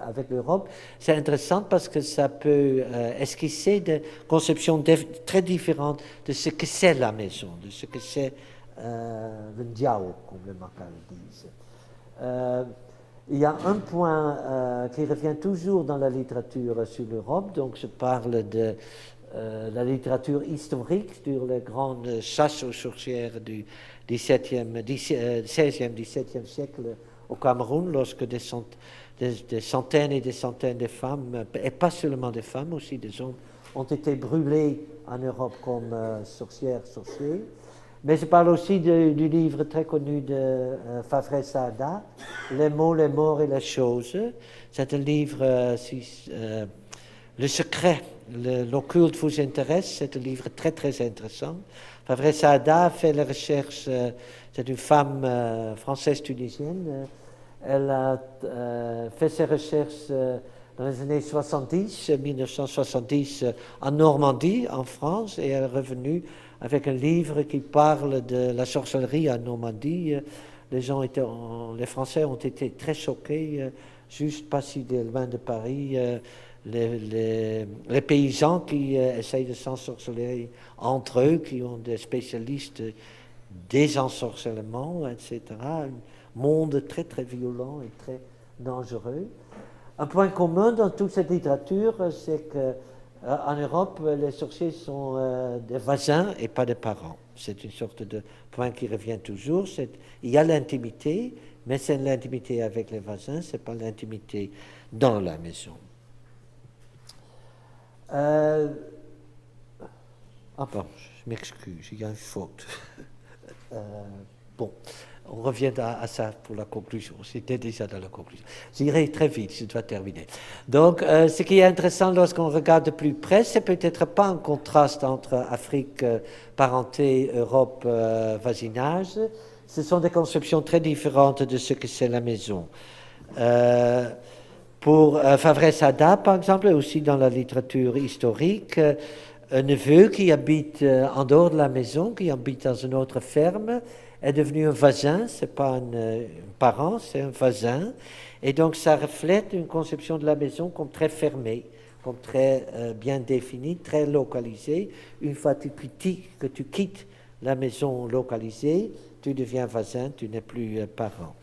Speaker 2: avec l'Europe, c'est intéressant parce que ça peut esquisser des conceptions très différentes de ce que c'est la maison, de ce que c'est le diao, comme les Macals disent. Il y a un point qui revient toujours dans la littérature sur l'Europe, donc je parle de la littérature historique sur les grandes chasses aux sorcières du XVIe, XVIIe siècle au Cameroun, lorsque des centaines et des centaines de femmes, et pas seulement des femmes, aussi des hommes, ont été brûlés en Europe comme sorcières, sorciers. Mais je parle aussi du livre très connu de Favre Saada, Les mots, les morts et les choses. C'est un livre Le secret, l'occulte vous intéresse, c'est un livre très très intéressant. Favre Saada a fait la recherche, c'est une femme française tunisienne. Elle a fait ses recherches dans les années 70, 1970, en Normandie, en France, et elle est revenue avec un livre qui parle de la sorcellerie en Normandie. Les Français ont été très choqués, juste pas si loin de Paris. Les paysans qui essayent de s'ensorceler entre eux, qui ont des spécialistes des ensorcellements, etc. Un monde très très violent et très dangereux. Un point commun dans toute cette littérature, c'est qu'en Europe, les sorciers sont des voisins et pas des parents. C'est une sorte de point qui revient toujours. Il y a l'intimité, mais c'est l'intimité avec les voisins, c'est pas l'intimité dans la maison. Pardon, je m'excuse, il y a une faute. Bon, on revient à ça pour la conclusion. C'était déjà dans la conclusion. J'irai très vite, je dois terminer. Donc, ce qui est intéressant lorsqu'on regarde de plus près, c'est peut-être pas un contraste entre Afrique, parenté, Europe, voisinage. Ce sont des conceptions très différentes de ce que c'est la maison. Pour Favre Saada, par exemple, et aussi dans la littérature historique, un neveu qui habite en dehors de la maison, qui habite dans une autre ferme, est devenu un voisin. C'est pas un parent, c'est un voisin. Et donc, ça reflète une conception de la maison comme très fermée, comme très bien définie, très localisée. Une fois que tu quittes la maison localisée, tu deviens voisin, tu n'es plus parent.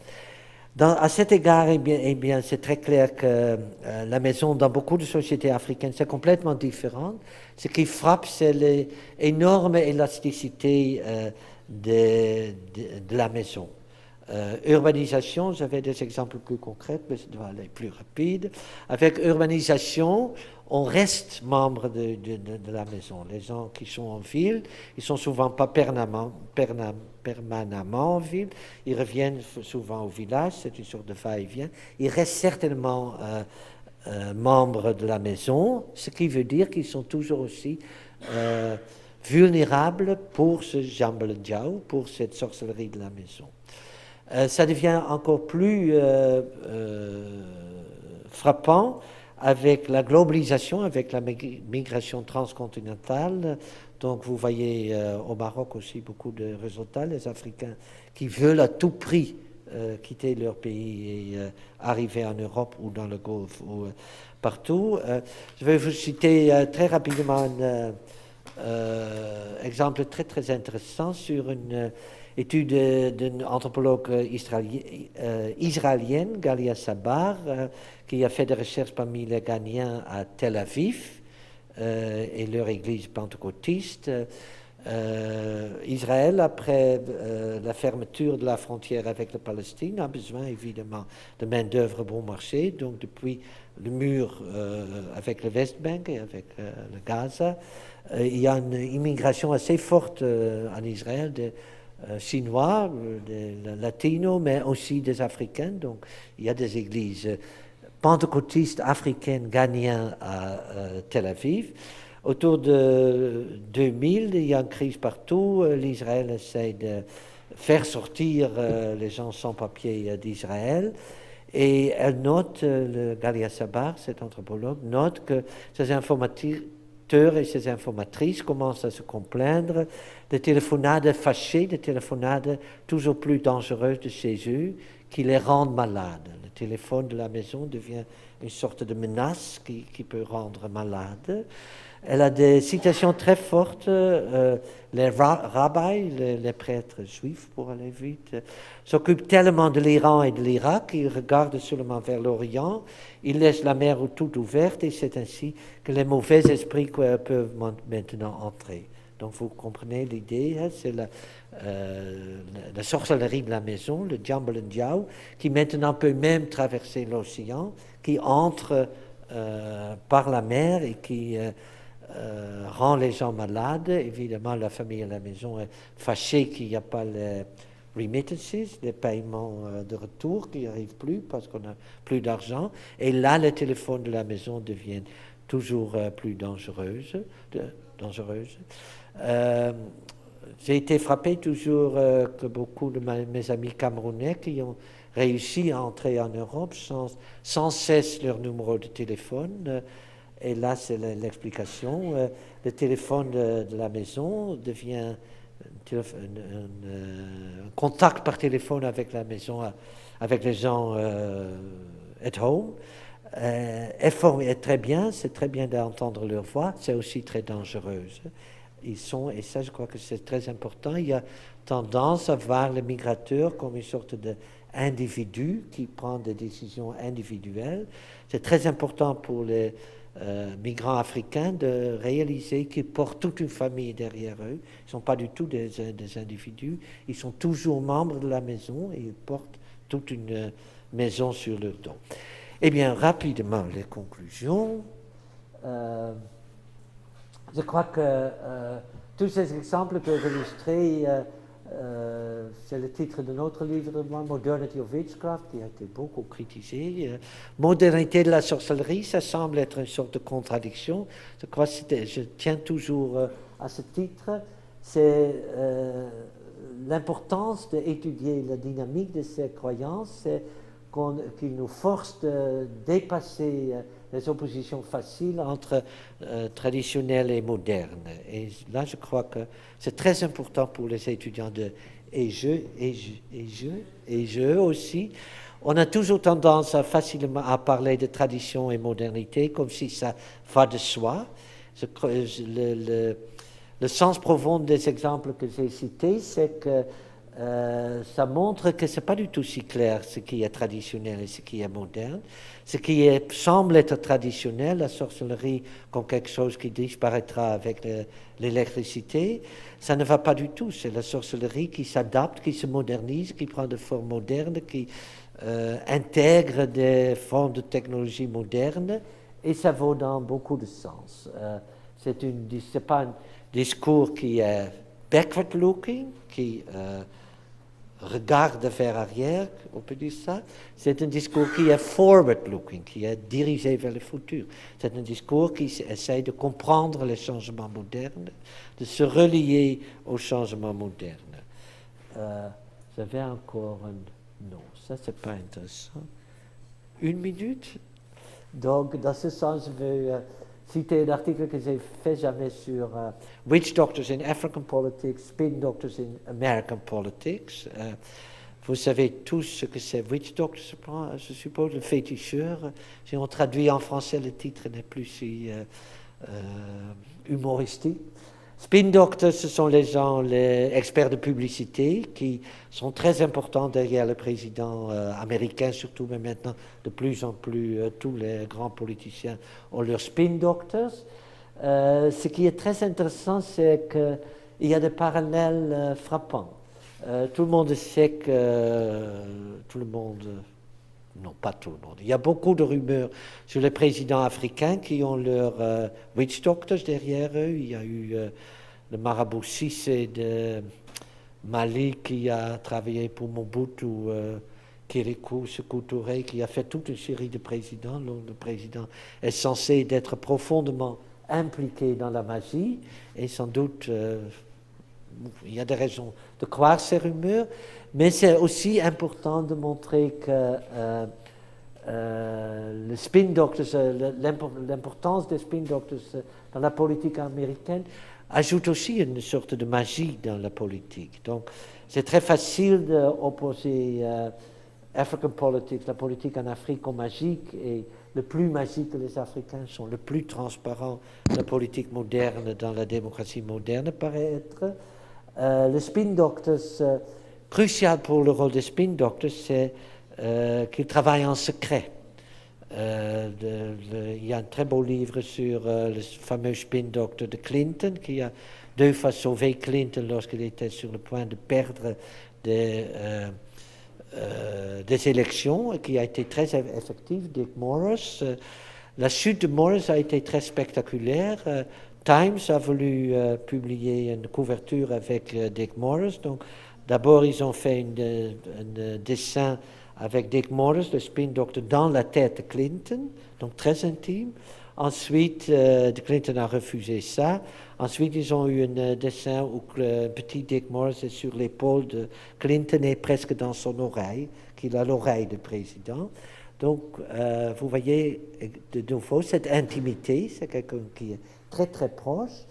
Speaker 2: À cet égard, eh bien, c'est très clair que la maison, dans beaucoup de sociétés africaines, c'est complètement différent. Ce qui frappe, c'est l'énorme élasticité de la maison. Urbanisation, j'avais des exemples plus concrets, mais je dois aller plus rapide. Avec urbanisation, on reste membre de la maison. Les gens qui sont en ville, ils sont souvent pas permanemment en ville, ils reviennent souvent au village, c'est une sorte de va-et-vient. Ils restent certainement membres de la maison, ce qui veut dire qu'ils sont toujours aussi vulnérables pour ce jambaladiao, pour cette sorcellerie de la maison. Ça devient encore plus frappant avec la globalisation, avec la migration transcontinentale. Donc vous voyez au Maroc aussi beaucoup de résultats, les Africains qui veulent à tout prix quitter leur pays et arriver en Europe ou dans le Golfe ou partout. Je vais vous citer très rapidement un exemple très très intéressant sur une étude d'une anthropologue israélienne, Galia Sabar, qui a fait des recherches parmi les Ghanéens à Tel Aviv et leur église pentecôtiste. Israël, après la fermeture de la frontière avec la Palestine, a besoin évidemment de main-d'œuvre bon marché. Donc, depuis le mur avec le West-Bank et avec le Gaza, il y a une immigration assez forte en Israël de Chinois, des Latinos, mais aussi des Africains. Donc, il y a des églises pentecôtistes africaines ghanéennes à Tel Aviv. Autour de 2000, il y a une crise partout. L'Israël essaie de faire sortir les gens sans papier d'Israël. Et elle note, le Galia Sabar, cet anthropologue, note que ces informateurs et ces informatrices commencent à se complaindre de téléphonades fâchées, de téléphonades toujours plus dangereuses de chez eux, qui les rendent malades. Le téléphone de la maison devient une sorte de menace qui peut rendre malade. Elle a des citations très fortes. Les rabbis, les prêtres juifs, pour aller vite, s'occupent tellement de l'Iran et de l'Irak qu'ils regardent seulement vers l'Orient. Ils laissent la mer toute ouverte et c'est ainsi que les mauvais esprits peuvent maintenant entrer. Donc vous comprenez l'idée, hein, c'est la sorcellerie de la maison, le jambaladiao, qui maintenant peut même traverser l'océan, qui entre par la mer et qui rend les gens malades. Évidemment, la famille à la maison est fâchée qu'il n'y a pas les remittances, les paiements de retour qui n'arrivent plus parce qu'on n'a plus d'argent. Et là, les téléphones de la maison deviennent toujours plus dangereuses. J'ai été frappé toujours que beaucoup de mes amis camerounais qui ont réussi à entrer en Europe sans cesse leur numéro de téléphone. Et là, c'est l'explication. Le téléphone de la maison devient un contact par téléphone avec la maison, avec les gens at home. Est très bien, c'est très bien d'entendre leur voix, c'est aussi très dangereux. Et ça, je crois que c'est très important. Il y a tendance à voir les migrateurs comme une sorte d'individu qui prend des décisions individuelles. C'est très important pour les migrants africains de réaliser qu'ils portent toute une famille derrière eux. Ils ne sont pas du tout des individus. Ils sont toujours membres de la maison et ils portent toute une maison sur leur dos. Eh bien, rapidement, les conclusions. Je crois que tous ces exemples peuvent illustrer, c'est le titre de notre livre de moi, Modernity of Witchcraft, qui a été beaucoup critiqué. Modernité de la sorcellerie, ça semble être une sorte de contradiction. Je crois que je tiens toujours à ce titre. C'est l'importance d'étudier la dynamique de ces croyances, qui nous force de dépasser les oppositions faciles entre traditionnel et moderne. Et là, je crois que c'est très important pour les étudiants et je aussi. On a toujours tendance facilement à parler de tradition et modernité comme si ça va de soi. Le sens profond des exemples que j'ai cités, c'est que ça montre que ce n'est pas du tout si clair ce qui est traditionnel et ce qui est moderne. Ce qui semble être traditionnel, la sorcellerie comme quelque chose qui disparaîtra avec l'électricité, ça ne va pas du tout. C'est la sorcellerie qui s'adapte, qui se modernise, qui prend des formes modernes, qui intègre des formes de technologie moderne, et ça vaut dans beaucoup de sens. C'est pas un discours qui est backward-looking, qui regarde vers arrière, on peut dire ça. C'est un discours qui est forward-looking, qui est dirigé vers le futur. C'est un discours qui essaie de comprendre les changements modernes, de se relier aux changements modernes. J'avais encore un... Non, ça c'est pas intéressant. 1 minute. Donc, dans ce sens, je veux citer un article que j'ai fait jamais sur Witch Doctors in African Politics, Spin Doctors in American Politics. Vous savez tous ce que c'est Witch Doctor, je suppose, le féticheur. Si on traduit en français, le titre n'est plus si humoristique. Spin Doctors, ce sont les experts de publicité qui sont très importants derrière le président américain, surtout, mais maintenant, de plus en plus, tous les grands politiciens ont leurs Spin Doctors. Ce qui est très intéressant, c'est qu'il y a des parallèles frappants. Tout le monde sait que... Non, pas tout le monde. Il y a beaucoup de rumeurs sur les présidents africains qui ont leurs witch doctors derrière eux. Il y a eu le marabout Cissé de Mali qui a travaillé pour Mobutu, Kirikou Sékou Touré, qui a fait toute une série de présidents. Le président est censé être profondément impliqué dans la magie et sans doute... il y a des raisons de croire ces rumeurs, mais c'est aussi important de montrer que le spin doctors, l'importance des spin doctors dans la politique américaine ajoute aussi une sorte de magie dans la politique. Donc, c'est très facile d'opposer African politics, la politique en Afrique, au magique, et le plus magique que les Africains sont, le plus transparent de la politique moderne dans la démocratie moderne paraît être. Le spin doctors, crucial pour le rôle des spin doctors, c'est qu'ils travaillent en secret. Il y a un très beau livre sur le fameux spin doctor de Clinton, qui a 2 fois sauvé Clinton lorsqu'il était sur le point de perdre des élections, et qui a été très effectif, Dick Morris. La chute de Morris a été très spectaculaire. Times a voulu publier une couverture avec Dick Morris. Donc, d'abord, ils ont fait un dessin avec Dick Morris, le spin doctor, dans la tête de Clinton, donc très intime. Ensuite, de Clinton a refusé ça. Ensuite, ils ont eu un dessin où le petit Dick Morris est sur l'épaule de Clinton et presque dans son oreille, qu'il a l'oreille du président. Donc, vous voyez de nouveau cette intimité, c'est quelqu'un qui est très très proche.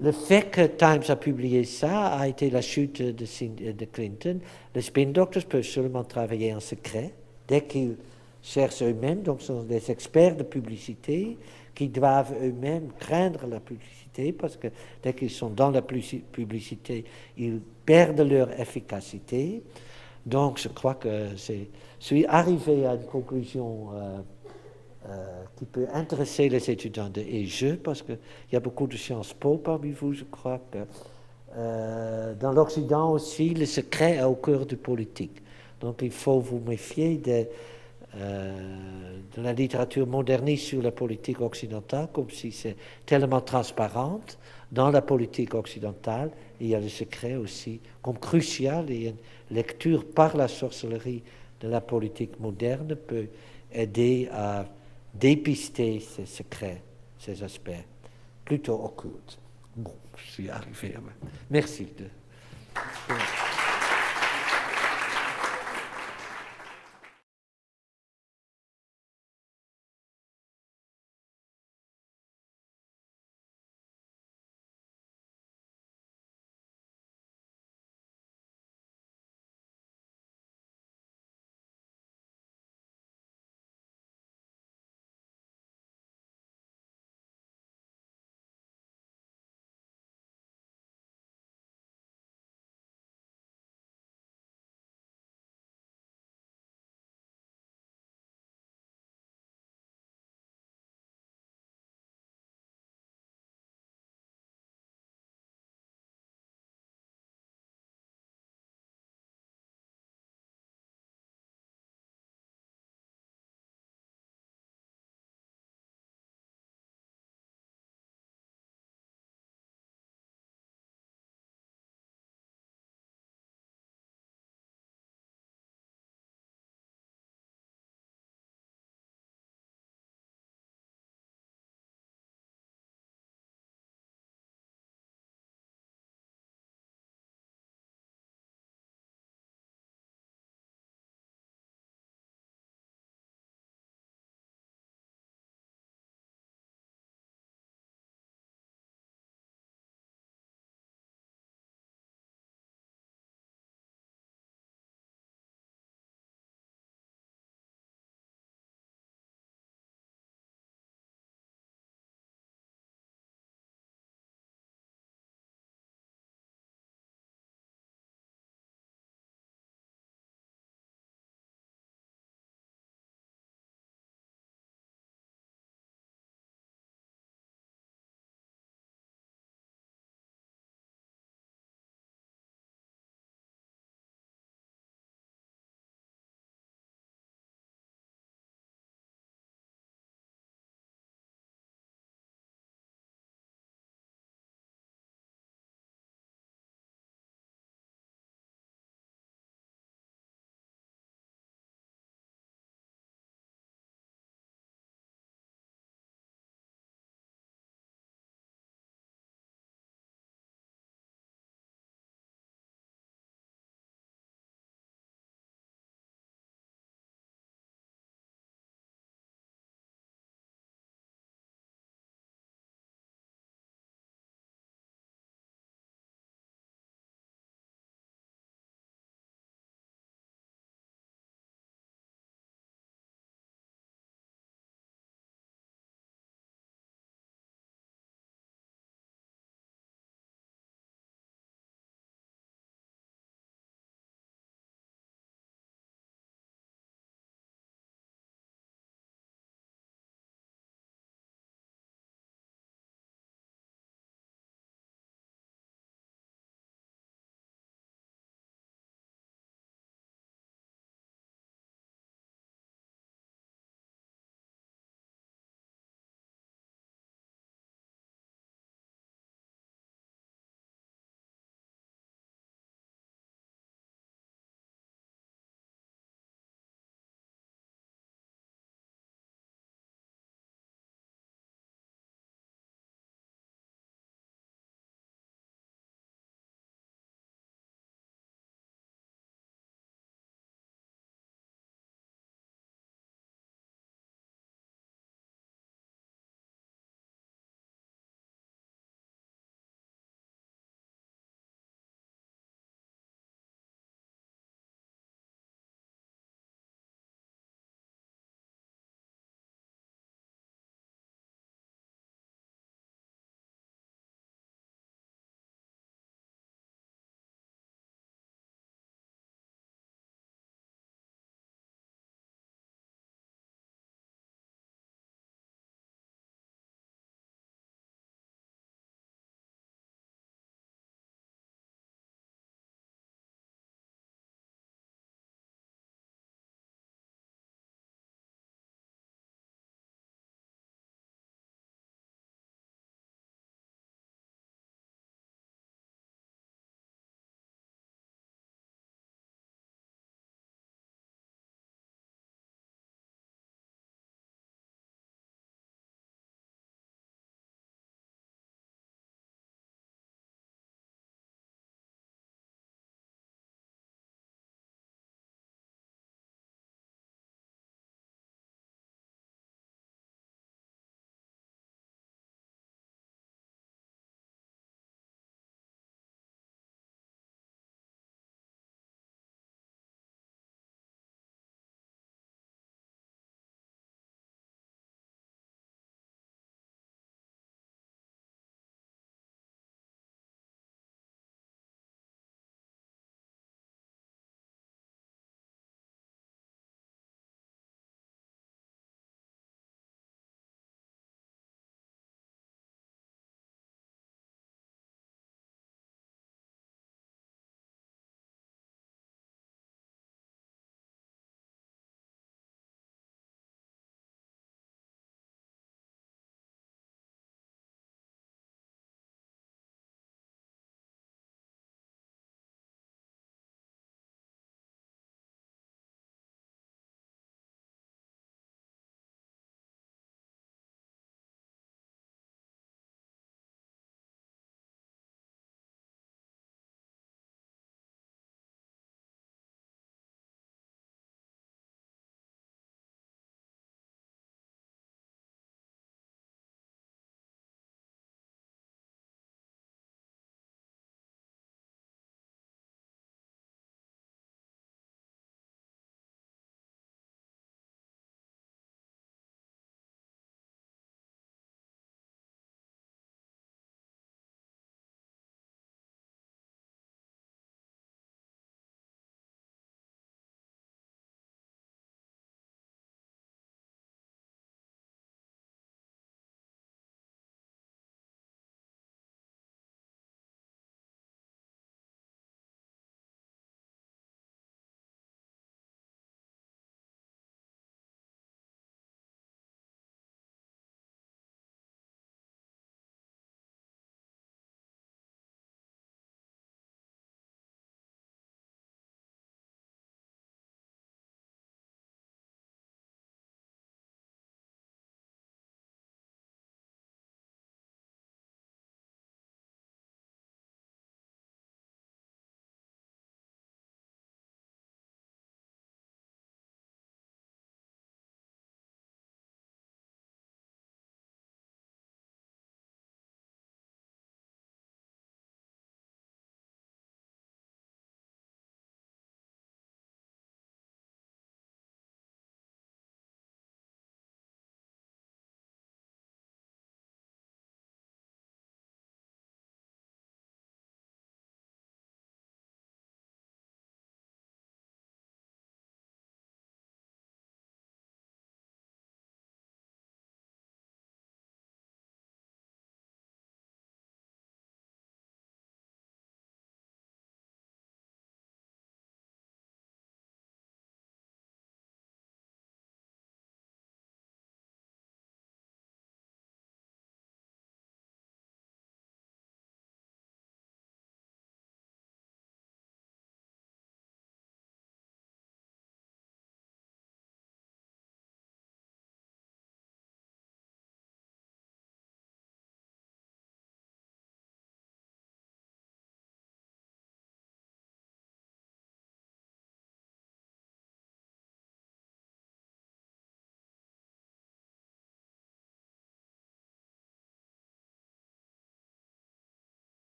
Speaker 2: Le fait que Times a publié ça a été la chute de Clinton. Les spin doctors peuvent seulement travailler en secret dès qu'ils cherchent eux-mêmes, donc ce sont des experts de publicité qui doivent eux-mêmes craindre la publicité parce que dès qu'ils sont dans la publicité, ils perdent leur efficacité. Donc je crois que je suis arrivé à une conclusion qui peut intéresser les étudiants de ESE, parce qu'il y a beaucoup de Sciences Po parmi vous, je crois que dans l'Occident aussi, le secret est au cœur du politique. Donc il faut vous méfier de la littérature moderniste sur la politique occidentale, comme si c'est tellement transparente. Dans la politique occidentale, il y a le secret aussi comme crucial, et une lecture par la sorcellerie de la politique moderne peut aider à dépister ces secrets, ces aspects plutôt occultes. Bon, je suis arrivé. Merci.